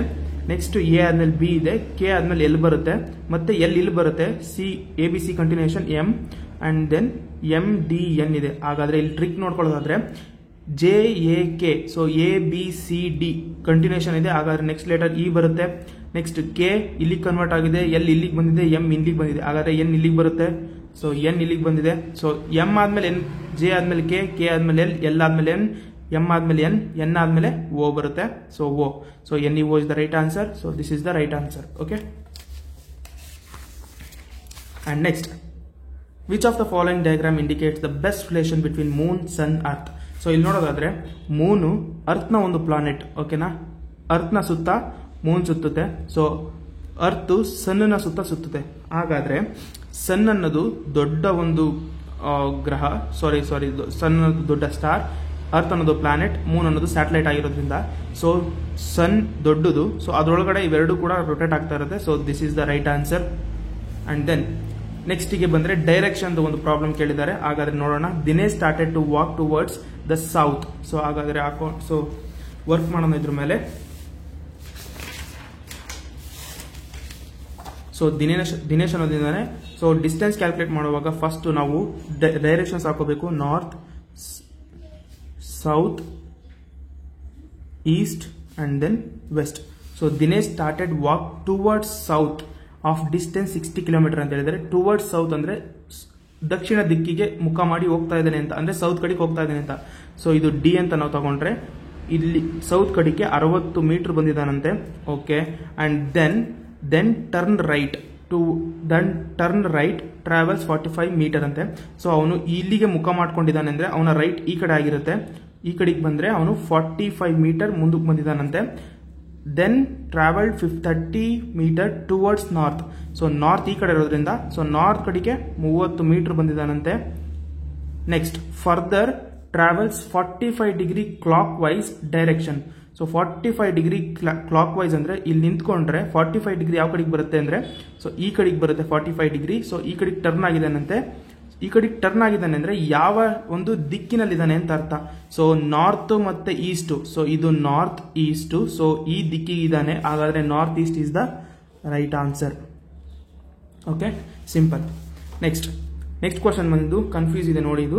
ನೆಕ್ಸ್ಟ್ A ಆದ್ಮೇಲೆ B ಇದೆ, K ಆದ್ಮೇಲೆ L ಬರುತ್ತೆ, ಮತ್ತೆ L ಇಲ್ಲಿ ಬರುತ್ತೆ, ABC continuation M and then MDN ಇದೆ. ಹಾಗಾದ್ರೆ ಇಲ್ಲಿ ಟ್ರಿಕ್ ನೋಡ್ಕೊಳ್ಳೋದಾದ್ರೆ JAK, ಸೊ ABCD ಕಂಟಿನ್ಯೂಷನ್ ಇದೆ. ಹಾಗಾದ್ರೆ ನೆಕ್ಸ್ಟ್ ಲೆಟರ್ E ಬರುತ್ತೆ, ನೆಕ್ಸ್ಟ್ K ಇಲ್ಲಿಗೆ ಕನ್ವರ್ಟ್ ಆಗಿದೆ, L ಇಲ್ಲಿಗೆ ಬಂದಿದೆ, M ಇಲ್ಲಿಗೆ ಬಂದಿದೆ. ಹಾಗಾದ್ರೆ N ಇಲ್ಲಿಗೆ ಬರುತ್ತೆ, ಸೊ N ಇಲ್ಲಿಗೆ ಬಂದಿದೆ. ಸೊ M ಆದ್ಮೇಲೆ N, J ಆದ್ಮೇಲೆ K ಆದ್ಮೇಲೆ L ಆದ್ಮೇಲೆ N, M ಆದ್ಮೇಲೆ N ಆದ್ಮೇಲೆ O ಬರುತ್ತೆ. So O, so NEO is the right answer. So this is the right answer. Okay, and next which of the following diagram indicates the best relation between moon, sun, earth. So ಇಲ್ಲಿ ನೋಡೋದಾದ್ರೆ moon earth ನ ಒಂದು planet. ಓಕೆನಾ, earth ನ ಸುತ್ತ Moon ಸುತ್ತುತ್ತೆ, so earth ಸನ್ ನ ಸುತ್ತ ಸುತ್ತುತ್ತೆ. ಹಾಗಾದ್ರೆ ಸನ್ ಅನ್ನೋದು ದೊಡ್ಡ ಒಂದು ಗ್ರಹ, ಸಾರಿ ಸನ್ ಅನ್ನೋದು ದೊಡ್ಡ ಸ್ಟಾರ್, ಅರ್ತ್ ಅನ್ನೋದು ಪ್ಲಾನೆಟ್, ಮೂನ್ ಅನ್ನೋದು ಸ್ಯಾಟಲೈಟ್ ಆಗಿರೋದ್ರಿಂದ ಸೊ ಸನ್ ದೊಡ್ಡದು, ಸೊ ಅದರೊಳಗಡೆ ಇವೆರಡು ಕೂಡ ರೊಟೇಟ್ ಆಗ್ತಾ ಇರುತ್ತೆ. So this is the right answer. And then next ಗೆ ಬಂದ್ರೆ ಡೈರೆಕ್ಷನ್ ಒಂದು ಪ್ರಾಬ್ಲಮ್ ಕೇಳಿದ್ದಾರೆ. ಹಾಗಾದ್ರೆ ನೋಡೋಣ. Dinesh started to walk towards the south. So ಹಾಗಾದ್ರೆ ಸೊ ವರ್ಕ್ ಮಾಡೋಣ ಇದ್ರ ಮೇಲೆ. ಸೊ ದಿನೇಶ್ ಅನ್ನೋದಿಂದಾನೆ. ಸೊ ಡಿಸ್ಟೆನ್ಸ್ ಕ್ಯಾಲ್ಕುಲೇಟ್ ಮಾಡುವಾಗ ಫಸ್ಟ್ ನಾವು ಡೈರೆಕ್ಷನ್ಸ್ ಹಾಕೋಬೇಕು. North, south, east and then West. So Dinesh started walk towards south of distance 60 kilometre ಅಂತ ಹೇಳಿದರೆ, ಟುವರ್ಡ್ಸ್ ಸೌತ್ ಅಂದ್ರೆ ದಕ್ಷಿಣ ದಿಕ್ಕಿಗೆ ಮುಖ ಮಾಡಿ ಹೋಗ್ತಾ ಇದ್ದಾನೆ ಅಂತ, ಅಂದ್ರೆ ಸೌತ್ ಕಡೆಗೆ ಹೋಗ್ತಾ ಇದ್ದಾನೆ ಅಂತ. ಸೊ ಇದು ಡಿ ಅಂತ ನಾವು ತಗೊಂಡ್ರೆ ಇಲ್ಲಿ ಸೌತ್ ಕಡೆಗೆ 60 ಮೀಟರ್ ಬಂದಿದ್ದಾನಂತೆ. Okay, and then turn right travels 45 meter ಅಂತೆ. ಸೊ ಅವನು ಇಲ್ಲಿಗೆ ಮುಖ ಮಾಡ್ಕೊಂಡಿದ್ದಾನೆ ಅಂದ್ರೆ ಅವನ ರೈಟ್ ಈ ಕಡೆ ಆಗಿರುತ್ತೆ, ಈ ಕಡೆಗೆ ಬಂದ್ರೆ ಅವನು 45 ಮೀಟರ್ ಮುಂದಕ್ಕೆ ಬಂದಿದ್ದಾನಂತೆ. Then travelled 30 meter towards north. So north ಈ ಕಡೆ ಇರೋದ್ರಿಂದ ಸೊ ನಾರ್ತ್ ಕಡೆಗೆ 30 ಮೀಟರ್ ಬಂದಿದ್ದಾನಂತೆ. Next further travels 45 degree clockwise direction. So 45 degree clockwise ಅಂದ್ರೆ ಇಲ್ಲಿ ನಿಂತ್ಕೊಂಡ್ರೆ 45 ಡಿಗ್ರಿ ಯಾವ ಕಡೆಗೆ ಬರುತ್ತೆ ಅಂದ್ರೆ ಸೊ ಈ ಕಡೆಗೆ ಬರುತ್ತೆ 45 ಡಿಗ್ರಿ. ಸೊ ಈ ಕಡೆಗೆ ಟರ್ನ್ ಆಗಿದ್ದಾನಂತೆ. ಈ ಕಡೆಗೆ ಟರ್ನ್ ಆಗಿದ್ದಾನೆ ಅಂದ್ರೆ ಯಾವ ಒಂದು ದಿಕ್ಕಿನಲ್ಲಿದ್ದಾನೆ ಅಂತ ಅರ್ಥ. ಸೊ ನಾರ್ತ್ ಮತ್ತೆ ಈಸ್ಟ್, ಸೊ ಇದು ನಾರ್ತ್ ಈಸ್ಟ್, ಸೊ ಈ ದಿಕ್ಕಿಗಿದ್ದಾನೆ. ಹಾಗಾದ್ರೆ north east is the right answer. Okay, simple. Next question ಬಂದು ಕನ್ಫ್ಯೂಸ್ ಇದೆ ನೋಡಿ. ಇದು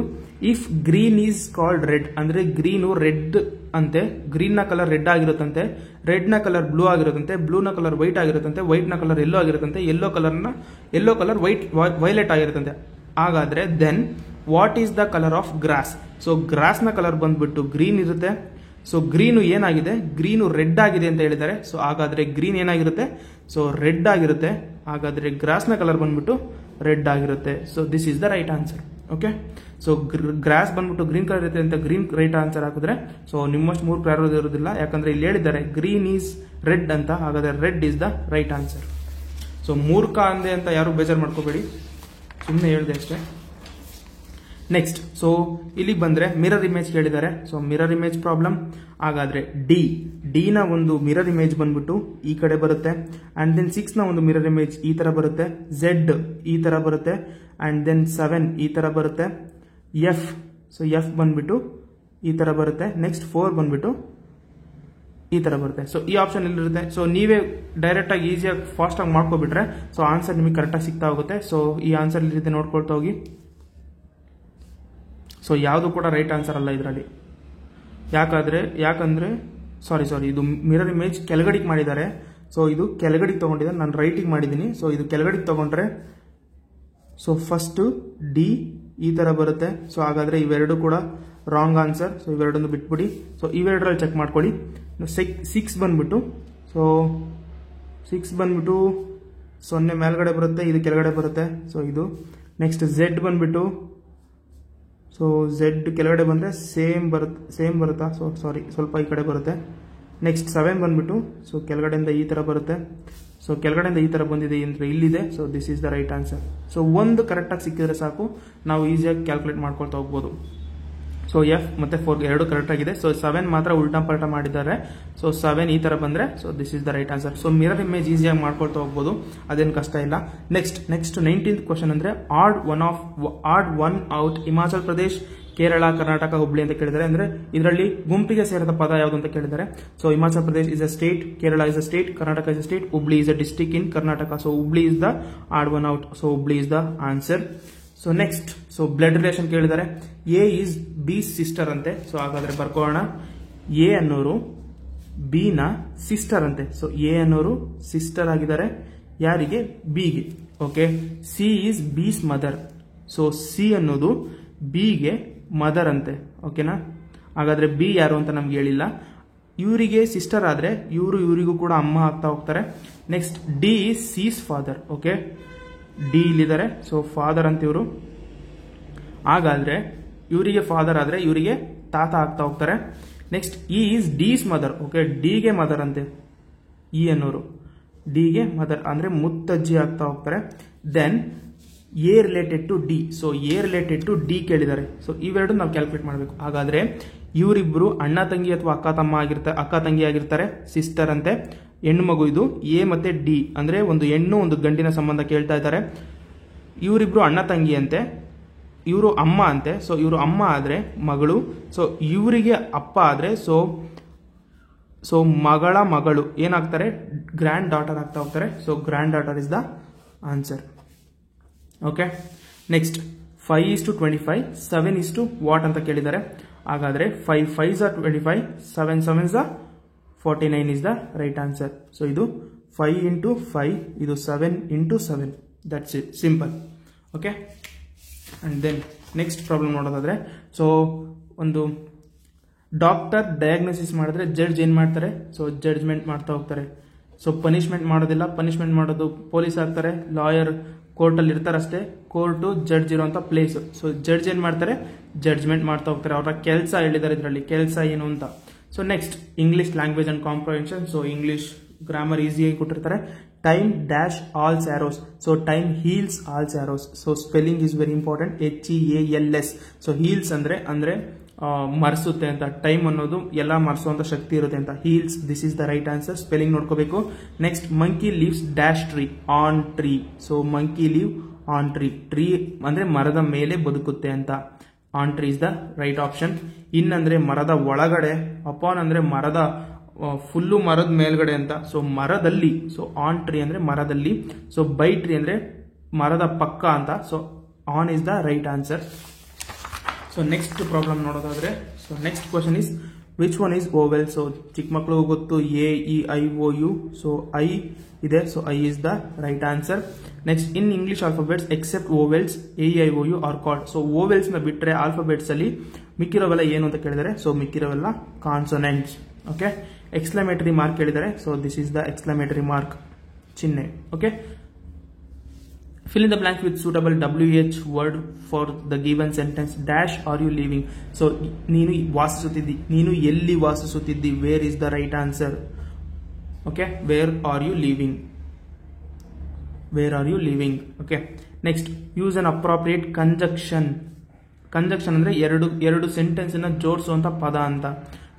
if green is called red ಅಂದ್ರೆ ಗ್ರೀನು ರೆಡ್ ಅಂತೆ, ಗ್ರೀನ್ ನ ಕಲರ್ ರೆಡ್ ಆಗಿರುತ್ತಂತೆ, ರೆಡ್ ನ ಕಲರ್ ಬ್ಲೂ ಆಗಿರುತ್ತಂತೆ, ಬ್ಲೂ ನ ಕಲರ್ ವೈಟ್ ಆಗಿರುತ್ತಂತೆ, ವೈಟ್ ನ ಕಲರ್ ಯೆಲ್ಲೋ ಆಗಿರುತ್ತಂತೆ, ಯೆಲ್ಲೋ ಕಲರ್ ವೈಲೆಟ್ ಆಗಿರುತ್ತಂತೆ. ಹಾಗಾದ್ರೆ then what is the colour of grass? So grass ನ ಕಲರ್ ಬಂದ್ಬಿಟ್ಟು ಗ್ರೀನ್ ಇರುತ್ತೆ. ಸೊ ಗ್ರೀನು ಏನಾಗಿದೆ? ಗ್ರೀನು ರೆಡ್ ಆಗಿದೆ ಅಂತ ಹೇಳಿದ್ದಾರೆ. ಸೊ ಹಾಗಾದ್ರೆ ಗ್ರೀನ್ ಏನಾಗಿರುತ್ತೆ? ಸೊ ರೆಡ್ ಆಗಿರುತ್ತೆ. ಹಾಗಾದ್ರೆ ಗ್ರಾಸ್ ನ ಕಲರ್ ಬಂದ್ಬಿಟ್ಟು ರೆಡ್ ಆಗಿರುತ್ತೆ. So this is the right answer. Okay, so grass ಬಂದ್ಬಿಟ್ಟು ಗ್ರೀನ್ ಕಲರ್ ಇರುತ್ತೆ ಅಂತ ಗ್ರೀನ್ ರೈಟ್ ಆನ್ಸರ್ ಹಾಕಿದ್ರೆ ಸೊ ನಿಮ್ಮಷ್ಟು ಮೂರು ಕ್ಲಾರಿಟಿ ಇರೋದಿಲ್ಲ, ಯಾಕಂದ್ರೆ ಇಲ್ಲಿ ಹೇಳಿದ್ದಾರೆ ಗ್ರೀನ್ ಈಸ್ ರೆಡ್ ಅಂತ. ಹಾಗಾದ್ರೆ red is the right answer. So ಮೂರ್ಖ ಅಂದೆ ಅಂತ ಯಾರು ಬೇಜಾರು ಮಾಡ್ಕೋಬೇಡಿ, ಸುಮ್ಮನೆ ಹೇಳಿದೆ ಅಷ್ಟೇ. ನೆಕ್ಸ್ಟ್ ಸೊ ಇಲ್ಲಿಗೆ ಬಂದ್ರೆ ಮಿರರ್ ಇಮೇಜ್ ಕೇಳಿದ್ದಾರೆ. So mirror image problem. ಹಾಗಾದ್ರೆ ಡಿ ನ ಒಂದು ಮಿರರ್ ಇಮೇಜ್ ಬಂದ್ಬಿಟ್ಟು ಈ ಕಡೆ ಬರುತ್ತೆ. ಅಂಡ್ ದೆನ್ 6 ನ ಒಂದು ಮಿರರ್ ಇಮೇಜ್ ಈ ತರ ಬರುತ್ತೆ. Z ಈ ತರ ಬರುತ್ತೆ. ಅಂಡ್ ದೆನ್ 7 ಈ ತರ ಬರುತ್ತೆ. F, ಸೊ ಎಫ್ ಬಂದ್ಬಿಟ್ಟು ಈ ತರ ಬರುತ್ತೆ. ನೆಕ್ಸ್ಟ್ 4 ಬಂದ್ಬಿಟ್ಟು ಈ ತರ ಬರುತ್ತೆ. ಸೊ ಈ ಆಪ್ಷನ್ ಇಲ್ಲಿರುತ್ತೆ. ಸೊ ನೀವೇ ಡೈರೆಕ್ಟ್ ಆಗಿ ಈಸಿಯಾಗಿ ಫಾಸ್ಟ್ ಆಗಿ ಮಾಡ್ಕೊಬಿಟ್ರೆ ಸೊ ಆನ್ಸರ್ ನಿಮಗೆ ಕರೆಕ್ಟಾಗಿ ಸಿಗ್ತಾ ಹೋಗುತ್ತೆ. ಸೊ ಈ ಆನ್ಸರ್ ಇಲ್ಲಿರುತ್ತೆ, ನೋಡ್ಕೊಳ್ತಾ ಹೋಗಿ. ಸೊ ಯಾವುದು ಕೂಡ ರೈಟ್ ಆನ್ಸರ್ ಅಲ್ಲ ಇದರಲ್ಲಿ. ಯಾಕಂದ್ರೆ ಸಾರಿ ಇದು ಮಿರರ್ ಇಮೇಜ್ ಕೆಳಗಡೆಗೆ ಮಾಡಿದ್ದಾರೆ. ಸೊ ಇದು ಕೆಳಗಡೆಗೆ ತಗೊಂಡಿದ್ದಾರೆ, ನಾನು ರೈಟಿಗೆ ಮಾಡಿದ್ದೀನಿ. ಸೊ ಇದು ಕೆಳಗಡೆಗೆ ತಗೊಂಡ್ರೆ ಸೊ ಫಸ್ಟ್ ಡಿ ಈ ತರ ಬರುತ್ತೆ. ಸೊ ಹಾಗಾದ್ರೆ ಇವೆರಡು ಕೂಡ ರಾಂಗ್ ಆನ್ಸರ್. ಸೊ ಇವೆರಡನ್ನು ಬಿಟ್ಬಿಡಿ. ಸೊ ಇವೆರಡರಲ್ಲಿ ಚೆಕ್ ಮಾಡ್ಕೊಳ್ಳಿ. 6 ಬಂದ್ಬಿಟ್ಟು ಸೊ 6 ಬಂದ್ಬಿಟ್ಟು 0 ಮೇಲ್ಗಡೆ ಬರುತ್ತೆ, ಇದು ಕೆಳಗಡೆ ಬರುತ್ತೆ. ಸೊ ಇದು ನೆಕ್ಸ್ಟ್ ಝೆಡ್ ಬಂದ್ಬಿಟ್ಟು, ಸೊ ಝೆಡ್ ಕೆಳಗಡೆ ಬಂದರೆ ಸೇಮ್ ಬರುತ್ತಾ, ಸೊ ಸಾರಿ ಸ್ವಲ್ಪ ಈ ಕಡೆ ಬರುತ್ತೆ. ನೆಕ್ಸ್ಟ್ 7 ಬಂದ್ಬಿಟ್ಟು, ಸೊ ಕೆಳಗಡೆಯಿಂದ ಈ ಥರ ಬರುತ್ತೆ. ಸೊ ಕೆಳಗಡೆಯಿಂದ ಈ ಥರ ಬಂದಿದೆ ಅಂದರೆ ಇಲ್ಲಿದೆ. So this is the right answer. So ಒಂದು ಕರೆಕ್ಟಾಗಿ ಸಿಕ್ಕಿದ್ರೆ ಸಾಕು, ನಾವು ಈಸಿಯಾಗಿ ಕ್ಯಾಲ್ಕುಲೇಟ್ ಮಾಡ್ಕೊಳ್ತಾ ಹೋಗ್ಬೋದು. ಸೊ ಎಫ್ ಮತ್ತು 4 ಎರಡು ಕರೆಕ್ಟ್ ಆಗಿದೆ. ಸೊ 7 ಮಾತ್ರ ಉಲ್ಟಾ ಪಲ್ಟಾ ಮಾಡಿದ್ದಾರೆ. ಸೊ 7 ಈ ಥರ ಬಂದರೆ so this is the right answer. So mirror image ಈಸಿಯಾಗಿ ಮಾಡ್ಕೊಳ್ತಾ ಹೋಗ್ಬೋದು, ಅದೇನು ಕಷ್ಟ ಇಲ್ಲ. ನೆಕ್ಸ್ಟ್ 19th ಕ್ವಶನ್ ಅಂದರೆ odd one out Himachal Pradesh, Kerala, Karnataka, Hubli ಅಂತ ಕೇಳಿದ್ದಾರೆ. ಅಂದರೆ ಇದರಲ್ಲಿ ಗುಂಪಿಗೆ ಸೇರಿದ ಪದ ಯಾವುದು ಅಂತ ಕೇಳಿದ್ದಾರೆ. So Himachal Pradesh is a state, Kerala is a state, Karnataka is a state, Hubli is a district in Karnataka. So Hubli is the odd one out. So Hubli is the answer. So next, so blood relation ಕೇಳಿದ್ದಾರೆ. ಎ ಈಸ್ ಬಿ ಸಿಸ್ಟರ್ ಅಂತೆ. So ಹಾಗಾದ್ರೆ ಬರ್ಕೋಣ, A ಅನ್ನೋರು B ನ sister ಅಂತೆ. So A ಅನ್ನೋರು sister ಆಗಿದ್ದಾರೆ ಯಾರಿಗೆ? ಬಿಗೆ. Okay. C is B's mother. So C ಅನ್ನೋದು ಬಿಗೆ ಮದರ್ ಅಂತೆ. ಓಕೆನಾ? ಹಾಗಾದ್ರೆ ಬಿ ಯಾರು ಅಂತ ನಮ್ಗೆ ಹೇಳಿಲ್ಲ. ಇವರಿಗೆ ಸಿಸ್ಟರ್ ಆದ್ರೆ ಇವರಿಗೂ ಕೂಡ ಅಮ್ಮ ಆಗ್ತಾ ಹೋಗ್ತಾರೆ. Next D is C's father. Okay, D ಇಲ್ಲಿದ್ದಾರೆ. ಸೊ ಫಾದರ್ ಅಂತ ಇವರು. ಹಾಗಾದ್ರೆ ಇವರಿಗೆ ಫಾದರ್ ಆದ್ರೆ ಇವರಿಗೆ ತಾತ ಆಗ್ತಾ ಹೋಗ್ತಾರೆ. Next E is D's mother. Okay, ಡಿಗೆ ಮದರ್ ಅಂತೆ. ಇ ಅನ್ನೋರು ಡಿಗೆ ಮದರ್ ಅಂದ್ರೆ ಮುತ್ತಜ್ಜಿ ಆಗ್ತಾ ಹೋಗ್ತಾರೆ. Then A related to D. So A related to D ಕೇಳಿದ್ದಾರೆ. ಸೊ ಇವೆರಡು ನಾವು ಕ್ಯಾಲ್ಕುಲೇಟ್ ಮಾಡಬೇಕು. ಹಾಗಾದ್ರೆ ಇವರಿಬ್ರು ಅಣ್ಣ ತಂಗಿ ಅಥವಾ ಅಕ್ಕ ತಂಗಿ ಆಗಿರ್ತಾರೆ, ಸಿಸ್ಟರ್ ಅಂತೆ. ಹೆಣ್ಣು ಮಗು ಇದು. ಎ ಮತ್ತೆ ಡಿ ಅಂದ್ರೆ ಒಂದು ಹೆಣ್ಣು ಒಂದು ಗಂಡಿನ ಸಂಬಂಧ ಕೇಳ್ತಾ ಇದ್ದಾರೆ. ಇವರಿಬ್ರು ಅಣ್ಣ ತಂಗಿ ಅಂತೆ, ಇವರು ಅಮ್ಮ ಅಂತೆ. ಸೊ ಇವರು ಅಮ್ಮ ಆದ್ರೆ ಮಗಳು. ಸೊ ಇವರಿಗೆ ಅಪ್ಪ ಆದ್ರೆ ಸೊ ಮಗಳ ಮಗಳು ಏನಾಗ್ತಾರೆ? ಗ್ರ್ಯಾಂಡ್ ಡಾಟರ್ ಆಗ್ತಾ ಹೋಗ್ತಾರೆ. So grand daughter is the answer. Okay. Next 5:25, 7 what ಅಂತ ಕೇಳಿದ್ದಾರೆ. ಹಾಗಾದ್ರೆ 5 5s are 25, 7 7s are 49 is the right answer. So ಇದು 5 into 5, ಇದು 7 into 7. That's it, simple. Okay. And then next problem ನೋಡೋದಾದ್ರೆ, ಸೊ ಒಂದು doctor diagnosis ಮಾಡಿದ್ರೆ judge ಏನ್ ಮಾಡ್ತಾರೆ? ಸೊ ಜಡ್ಜ್ಮೆಂಟ್ ಮಾಡ್ತಾ ಹೋಗ್ತಾರೆ. ಸೊ ಪನಿಷ್ಮೆಂಟ್ ಮಾಡೋದಿಲ್ಲ, ಪನಿಷ್ಮೆಂಟ್ ಮಾಡೋದು ಪೊಲೀಸ್ ಆಗ್ತಾರೆ, ಲಾಯರ್ ಕೋರ್ಟಲ್ಲಿ ಇರ್ತಾರಷ್ಟೇ. ಕೋರ್ಟು ಜಡ್ಜ್ ಇರುವಂತ ಪ್ಲೇಸ್. ಸೊ ಜಡ್ಜ್ ಏನ್ ಮಾಡ್ತಾರೆ? ಜಡ್ಜ್ಮೆಂಟ್ ಮಾಡ್ತಾ ಹೋಗ್ತಾರೆ. ಅವರ ಕೆಲಸ ಹೇಳಿದ್ದಾರೆ ಇದರಲ್ಲಿ, ಕೆಲಸ ಏನು ಅಂತ. So next English language and comprehension. So English grammar ಈಸಿಯಾಗಿ ಕೊಟ್ಟಿರ್ತಾರೆ. Time dash all sorrows. So time heals all sorrows. So spelling is very important. HEALS. So heals ಅಂದ್ರೆ ಮರ್ಸುತ್ತೆ ಅಂತ. ಟೈಮ್ ಅನ್ನೋದು ಎಲ್ಲ ಮರ್ಸುವಂತ ಶಕ್ತಿ ಇರುತ್ತೆ ಅಂತ. Heals, this is the right answer. Spelling ನೋಡ್ಕೋಬೇಕು. Next monkey leaves dash tree on tree. So monkey leave on tree. Tree ಅಂದ್ರೆ ಮರದ ಮೇಲೆ ಬದುಕುತ್ತೆ ಅಂತ. On tree is the right option. In ಅಂದ್ರೆ ಮರದ ಒಳಗಡೆ, ಅಪಾನ್ ಅಂದ್ರೆ ಮರದ ಫುಲ್ಲು ಮರದ ಮೇಲ್ಗಡೆ ಅಂತ. ಸೊ ಮರದಲ್ಲಿ. ಸೊ ಆನ್ ಟ್ರೀ ಅಂದ್ರೆ ಮರದಲ್ಲಿ. ಸೊ ಬೈ ಟ್ರೀ ಅಂದ್ರೆ ಮರದ ಪಕ್ಕ ಅಂತ. So on is the right answer. So next problem ನೋಡೋದಾದ್ರೆ, so next question is which one is vowel. So ಚಿಕ್ಕ ಮಕ್ಕಳು ಗೊತ್ತು AEIOU. ಸೊ ಐ ಇದೆ. So I is the right answer. Next in English alphabets except vowels AEIOU are called. So vowels ನ ಬಿಟ್ರೆ alphabets ಅಲ್ಲಿ ಮಿಕ್ಕಿರೋವೆಲ್ಲ ಏನು ಅಂತ ಕೇಳಿದರೆ, ಸೊ ಮಿಕ್ಕಿರೋವೆಲ್ಲ ಕಾನ್ಸೊನೆಂಟ್ಸ್. ಓಕೆ. ಎಕ್ಸ್ಕ್ಲಮೇಟರಿ ಮಾರ್ಕ್ ಕೇಳಿದ್ದಾರೆ. So this is the exclamatory mark ಚಿಹ್ನೆ. Okay. Fill in the blanks with suitable WH word for the given sentence. Dash are you living? So ನೀನು ಎಲ್ಲಿ ವಾಸಿಸುತ್ತಿದ್ದಿ? Where is the right answer? Okay, where are you living? Where are you living? Okay. Next, use an appropriate conjunction. Conjunction ಅಂದ್ರೆ ಎರಡು sentence ಅನ್ನ ಜೋಡಿಸುವಂತ ಪದ ಅಂತ.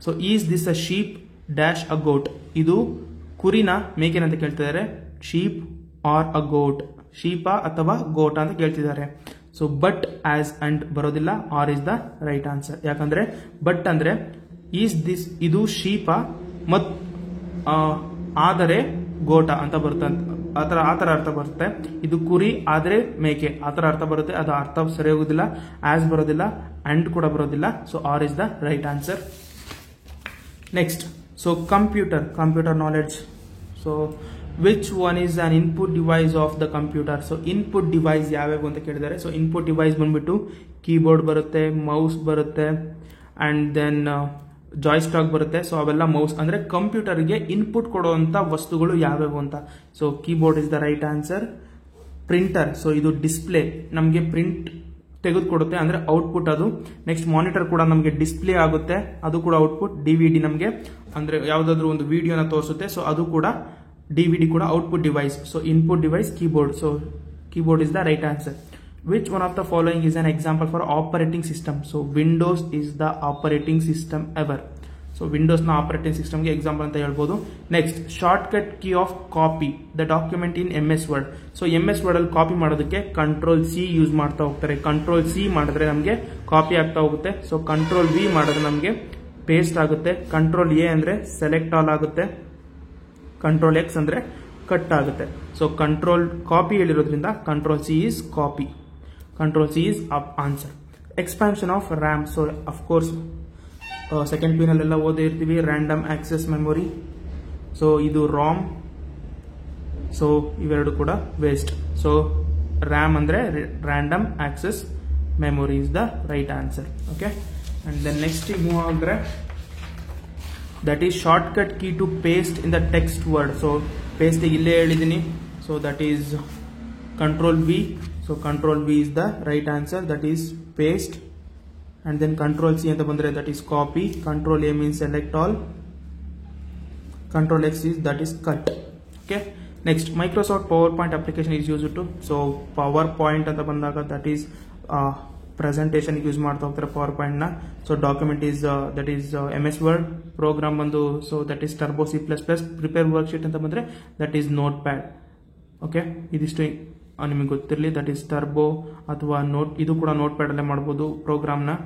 So is this a sheep dash a goat. ಇದು ಕುರಿನ ಮೇಕೆನ ಅಂತ ಕೇಳ್ತಿದ್ದಾರೆ. ಶೀಪ್ ಆರ್ ಅ ಗೋಟ್. ಶೀಪ ಅಥವಾ ಗೋಟ ಅಂತ ಕೇಳ್ತಿದ್ದಾರೆ. ಸೊ ಬಟ್ ಆಸ್ ಅಂಡ್ ಬರೋದಿಲ್ಲ. Are is the right answer. ಯಾಕಂದ್ರೆ ಬಟ್ ಅಂದ್ರೆ ಈಸ್ ದಿಸ್, ಇದು ಶೀಪ ಮತ್ ಆದರೆ ಗೋಟ ಅಂತ ಬರುತ್ತೆ. ಆತರ ಅರ್ಥ ಬರುತ್ತೆ. ಇದು ಕುರಿ ಆದ್ರೆ ಮೇಕೆ ಆತರ ಅರ್ಥ ಬರುತ್ತೆ. ಅದು ಅರ್ಥ ಸರಿ ಹೋಗುದಿಲ್ಲ. ಆಸ್ ಬರೋದಿಲ್ಲ, ಅಂಡ್ ಕೂಡ ಬರೋದಿಲ್ಲ. So are is the right answer. Next, so computer knowledge. So which one is an input device of the computer. So input device ಯಾವ್ಯಾವು ಅಂತ ಕೇಳಿದ್ದಾರೆ. ಸೊ ಇನ್ಪುಟ್ ಡಿವೈಸ್ ಬಂದ್ಬಿಟ್ಟು ಕೀಬೋರ್ಡ್ ಬರುತ್ತೆ, ಮೌಸ್ ಬರುತ್ತೆ, ಅಂಡ್ ದೆನ್ ಜಾಯ್ಸ್ಟಾಕ್ ಬರುತ್ತೆ. So ಅವೆಲ್ಲ mouse ಅಂದ್ರೆ ಕಂಪ್ಯೂಟರ್ಗೆ ಇನ್ಪುಟ್ ಕೊಡುವಂತ ವಸ್ತುಗಳು ಯಾವ್ಯಾವು ಅಂತ. So keyboard is the right answer. Printer, so ಇದು ಡಿಸ್ಪ್ಲೇ, ನಮಗೆ ಪ್ರಿಂಟ್ ತೆಗೆದುಕೊಡುತ್ತೆ ಅಂದ್ರೆ ಔಟ್ಪುಟ್ ಅದು. ನೆಕ್ಸ್ಟ್ ಮಾನಿಟರ್ ಕೂಡ ನಮಗೆ ಡಿಸ್ಪ್ಲೇ ಆಗುತ್ತೆ, ಅದು ಕೂಡ ಔಟ್ಪುಟ್. ಡಿವಿಡಿ ನಮಗೆ ಅಂದ್ರೆ ಯಾವ್ದಾದ್ರು ಒಂದು ವಿಡಿಯೋನ ತೋರಿಸುತ್ತೆ, ಸೊ ಅದು ಕೂಡ ಡಿವಿಡಿ ಕೂಡ output device. So input device keyboard. So keyboard is the right answer. Which one of the following is an example for operating system? So Windows is the operating system ever. So Windows na operating system ge example anta helbodu. Next, shortcut key of copy the document in MS Word. So MS Word alli copy ಮಾಡೋದಕ್ಕೆ Control C use ಮಾಡ್ತಾ ಹೋಗ್ತಾರೆ. Control C ಮಾಡಿದ್ರೆ ನಮಗೆ copy ಆಗ್ತಾ ಹೋಗುತ್ತೆ. So Control V ಮಾಡಿದ್ರೆ ನಮಗೆ paste ಆಗುತ್ತೆ. Control A ಅಂದ್ರೆ ಸೆಲೆಕ್ಟ್ ಆಲ್ ಆಗುತ್ತೆ. Control X ಅಂದ್ರೆ ಕಟ್ ಆಗುತ್ತೆ. ಸೊ ಕಂಟ್ರೋಲ್ ಕಾಪಿ ಹೇಳಿರೋದ್ರಿಂದ control C is copy. Control C is answer. Expansion of RAM. So of course second ಪಿನಲ್ಲೆಲ್ಲ ಓದೇ ಇರ್ತೀವಿ. Random access memory. ಸೊ ಇದು ರಾಮ್. ಸೊ ಇವೆರಡು ಕೂಡ ವೇಸ್ಟ್. ಸೊ ರ್ಯಾಮ್ ಅಂದ್ರೆ random access memory is the right answer. Okay, and then next move ಆಗಿದ್ರೆ that is shortcut key to paste in the text word. So paste ಇಲ್ಲೇ ಹೇಳಿದೀನಿ. So that is control V. So control V is the right answer, that is paste. And then control C ಅಂತ ಬಂದ್ರೆ that is copy. Control A means select all. Control X is that is cut. Okay, next Microsoft PowerPoint application is used to. So PowerPoint ಅಂತ ಬಂದಾಗ that is presentation use ಮಾಡ್ತಾ ಹೋಗ್ತಾರೆ power point ನ. So document is that is MS Word. Program ಬಂದು so that is Turbo C++. Prepare worksheet ಅಂತ ಬಂದ್ರೆ that is Notepad. Okay, ಇದಿಷ್ಟು ನಿಮಗೆ ಗೊತ್ತಿರಲಿ. ದಟ್ ಈಸ್ ಟರ್ಬೋ ಅಥವಾ ನೋಟ್, ಇದು ಕೂಡ ನೋಟ್ ಪ್ಯಾಡ್ ಅಲ್ಲೇ ಮಾಡ್ಬೋದು ಪ್ರೋಗ್ರಾಮ್ ನ.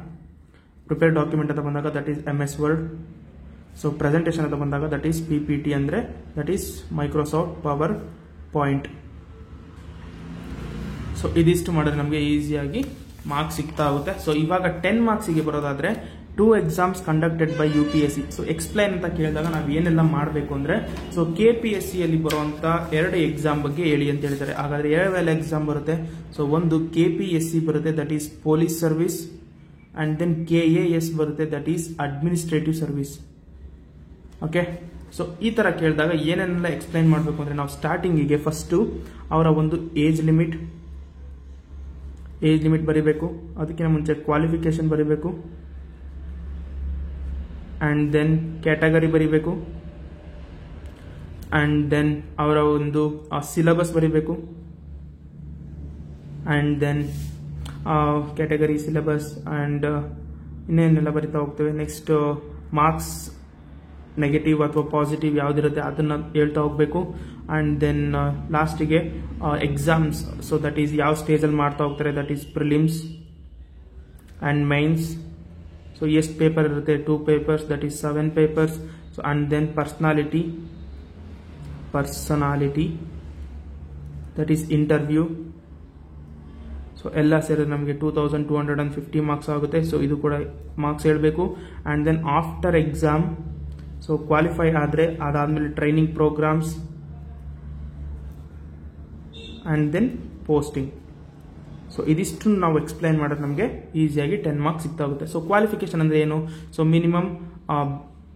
ಪ್ರಿಪೇರ್ ಡಾಕ್ಯುಮೆಂಟ್ ಅಂತ ಬಂದಾಗ that is MS word. So presentation ಅಂತ ಬಂದಾಗ ದಟ್ ಈಸ್ PPT ಅಂದ್ರೆ that is Microsoft power point. So ಇದಿಷ್ಟು ಮಾಡಿದ್ರೆ ನಮಗೆ ಈಸಿಯಾಗಿ ಮಾರ್ಕ್ಸ್ ಸಿಗ್ತಾ ಹೋಗುತ್ತೆ. ಸೊ ಇವಾಗ 10 ಮಾರ್ಕ್ಸಿಗೆ ಬರೋದಾದ್ರೆ 2 exams conducted by UPSC. So explain ಅಂತ ಕೇಳಿದಾಗ ನಾವು ಏನೆಲ್ಲ ಮಾಡಬೇಕು ಅಂದ್ರೆ, ಸೊ KPSC ಅಲ್ಲಿ ಬರುವಂತ 2 ಎಕ್ಸಾಮ್ ಬಗ್ಗೆ ಹೇಳಿ ಅಂತ ಹೇಳಿದ್ದಾರೆ. ಹಾಗಾದ್ರೆ ಯಾವೆಲ್ಲ ಎಕ್ಸಾಮ್ ಬರುತ್ತೆ? ಸೊ ಒಂದು KPSC ಬರುತ್ತೆ, that is police service. And then KAS ಬರುತ್ತೆ, that is administrative service. Okay, so ಈ ತರ ಕೇಳಿದಾಗ ಏನೆಲ್ಲ ಎಕ್ಸ್ಪ್ಲೈನ್ ಮಾಡಬೇಕು ಅಂದ್ರೆ, ನಾವು ಸ್ಟಾರ್ಟಿಂಗಿಗೆ ಫಸ್ಟ್ ಅವರ ಒಂದು ಏಜ್ ಲಿಮಿಟ್ ಬರೀಬೇಕು. ಅದಕ್ಕಿಂತ ಮುಂಚೆ ಕ್ವಾಲಿಫಿಕೇಶನ್ ಬರೀಬೇಕು. ಅಂಡ್ ದೆನ್ ಕ್ಯಾಟಗರಿ ಬರೀಬೇಕು. ಅಂಡ್ ದೆನ್ ಅವರ ಒಂದು ಸಿಲೆಬಸ್ ಬರೀಬೇಕು. And then category, syllabus and ಇನ್ನೇನೆಲ್ಲ ಬರಿತಾ ಹೋಗ್ತೇವೆ. ನೆಕ್ಸ್ಟ್ ಮಾರ್ಕ್ಸ್ ನೆಗೆಟಿವ್ ಅಥವಾ ಪಾಸಿಟಿವ್ ಯಾವ್ದಿರುತ್ತೆ ಅದನ್ನ ಹೇಳ್ತಾ ಹೋಗ್ಬೇಕು. ಅಂಡ್ ದೆನ್ ಲಾಸ್ಟಿಗೆ ಎಕ್ಸಾಮ್ಸ್. ಸೊ ದಟ್ ಈಸ್ ಯಾವ ಸ್ಟೇಜ್ ಅಲ್ಲಿ ಮಾಡ್ತಾ ಹೋಗ್ತಾರೆ, that is prelims and mains. So ಎಷ್ಟು ಪೇಪರ್ ಇರುತ್ತೆ? 2 papers, that is 7 papers. So and then personality that is interview. So ಎಲ್ಲ ಸೇರಿದ್ರೆ ನಮಗೆ 2250 ಮಾರ್ಕ್ಸ್ ಆಗುತ್ತೆ. ಸೊ ಇದು ಕೂಡ ಮಾರ್ಕ್ಸ್ ಹೇಳಬೇಕು. And then after exam, so qualify ಆದ್ರೆ ಅದಾದ್ಮೇಲೆ training programs and then posting. So ಇದಿಷ್ಟು ನಾವು ಎಕ್ಸ್ಪ್ಲೈನ್ ಮಾಡಿದ್ರೆ ನಮಗೆ ಈಸಿಯಾಗಿ 10 ಮಾರ್ಕ್ಸ್ ಸಿಗ್ತಾ ಹೋಗುತ್ತೆ. ಸೊ ಕ್ವಾಲಿಫಿಕೇಶನ್ ಅಂದ್ರೆ ಏನು? ಸೊ ಮಿನಿಮಮ್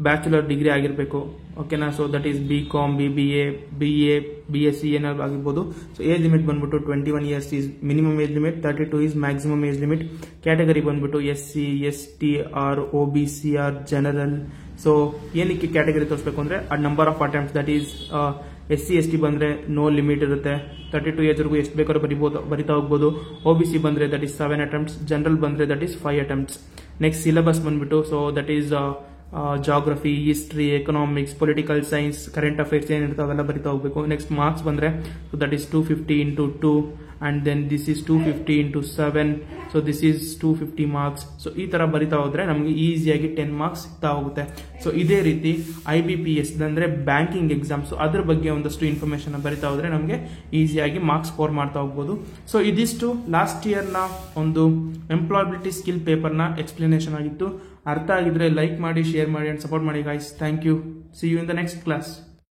ಬ್ಯಾಚುಲರ್ ಡಿಗ್ರಿ ಆಗಿರಬೇಕು. ಓಕೆನಾ? So that is BCom, BBA, BA, BSc ಏನಾದ್ರು ಆಗಿರ್ಬೋದು. ಸೊ ಏಜ್ ಲಿಮಿಟ್ ಬಂದ್ಬಿಟ್ಟು 21 years is minimum age limit, 32 is maximum age limit. Category ಬಂದ್ಬಿಟ್ಟು SC, ST or OBC or general. So ಏನಕ್ಕೆ category ತೋರಿಸಬೇಕು ಅಂದ್ರೆ number of attempts, that is SC ST ಬಂದ್ರೆ no limit ಇರುತ್ತೆ. 32 age ವರೆಗೂ ಎಷ್ಟು ಬೇಕಾದ್ರೂ ಬರಿತಾ ಹೋಗ್ಬೋದು. OBC ಬಂದ್ರೆ ದಟ್ ಈಸ್ 7 ಅಟೆಂಪ್ಟ್ಸ್. ಜನರಲ್ ಬಂದ್ರೆ that is 5 attempts. Next syllabus ಬಂದ್ಬಿಟ್ಟು so that is geography, history, economics, political science, current affairs ಏನಿರುತ್ತೆ ಅವೆಲ್ಲ ಬರಿತಾ ಹೋಗ್ಬೇಕು. ನೆಕ್ಸ್ಟ್ ಮಾರ್ಕ್ಸ್ ಬಂದ್ರೆ so that is 250 into 2 and then this is 250 into 7. So this is 250 marks. So ಈ ತರ ಬರಿತಾ ಹೋದ್ರೆ ನಮಗೆ ಈಸಿಯಾಗಿ 10 ಮಾರ್ಕ್ಸ್ ಸಿಗ್ತಾ ಹೋಗುತ್ತೆ. ಸೊ ಇದೇ ರೀತಿ IBPS ಅಂದ್ರೆ ಬ್ಯಾಂಕಿಂಗ್ ಎಕ್ಸಾಮ್. ಸೊ ಅದ್ರ ಬಗ್ಗೆ ಒಂದಷ್ಟು ಇನ್ಫಾರ್ಮೇಶನ್ ಬರಿತಾ ಹೋದ್ರೆ ನಮಗೆ ಈಸಿಯಾಗಿ ಮಾರ್ಕ್ಸ್ ಸ್ಕೋರ್ ಮಾಡ್ತಾ ಹೋಗ್ಬೋದು. ಸೊ ಇದಿಷ್ಟು ಲಾಸ್ಟ್ ಇಯರ್ ನ ಒಂದು ಎಂಪ್ಲಾಯಬಿಲಿಟಿ ಸ್ಕಿಲ್ ಪೇಪರ್ ನ ಎಕ್ಸ್ಪ್ಲನೇಷನ್ ಆಗಿತ್ತು. ಅರ್ಥ ಆಗಿದ್ರೆ ಲೈಕ್ ಮಾಡಿ, ಶೇರ್ ಮಾಡಿ ಅಂಡ್ ಸಪೋರ್ಟ್ ಮಾಡಿ guys. Thank you. See you in the next class.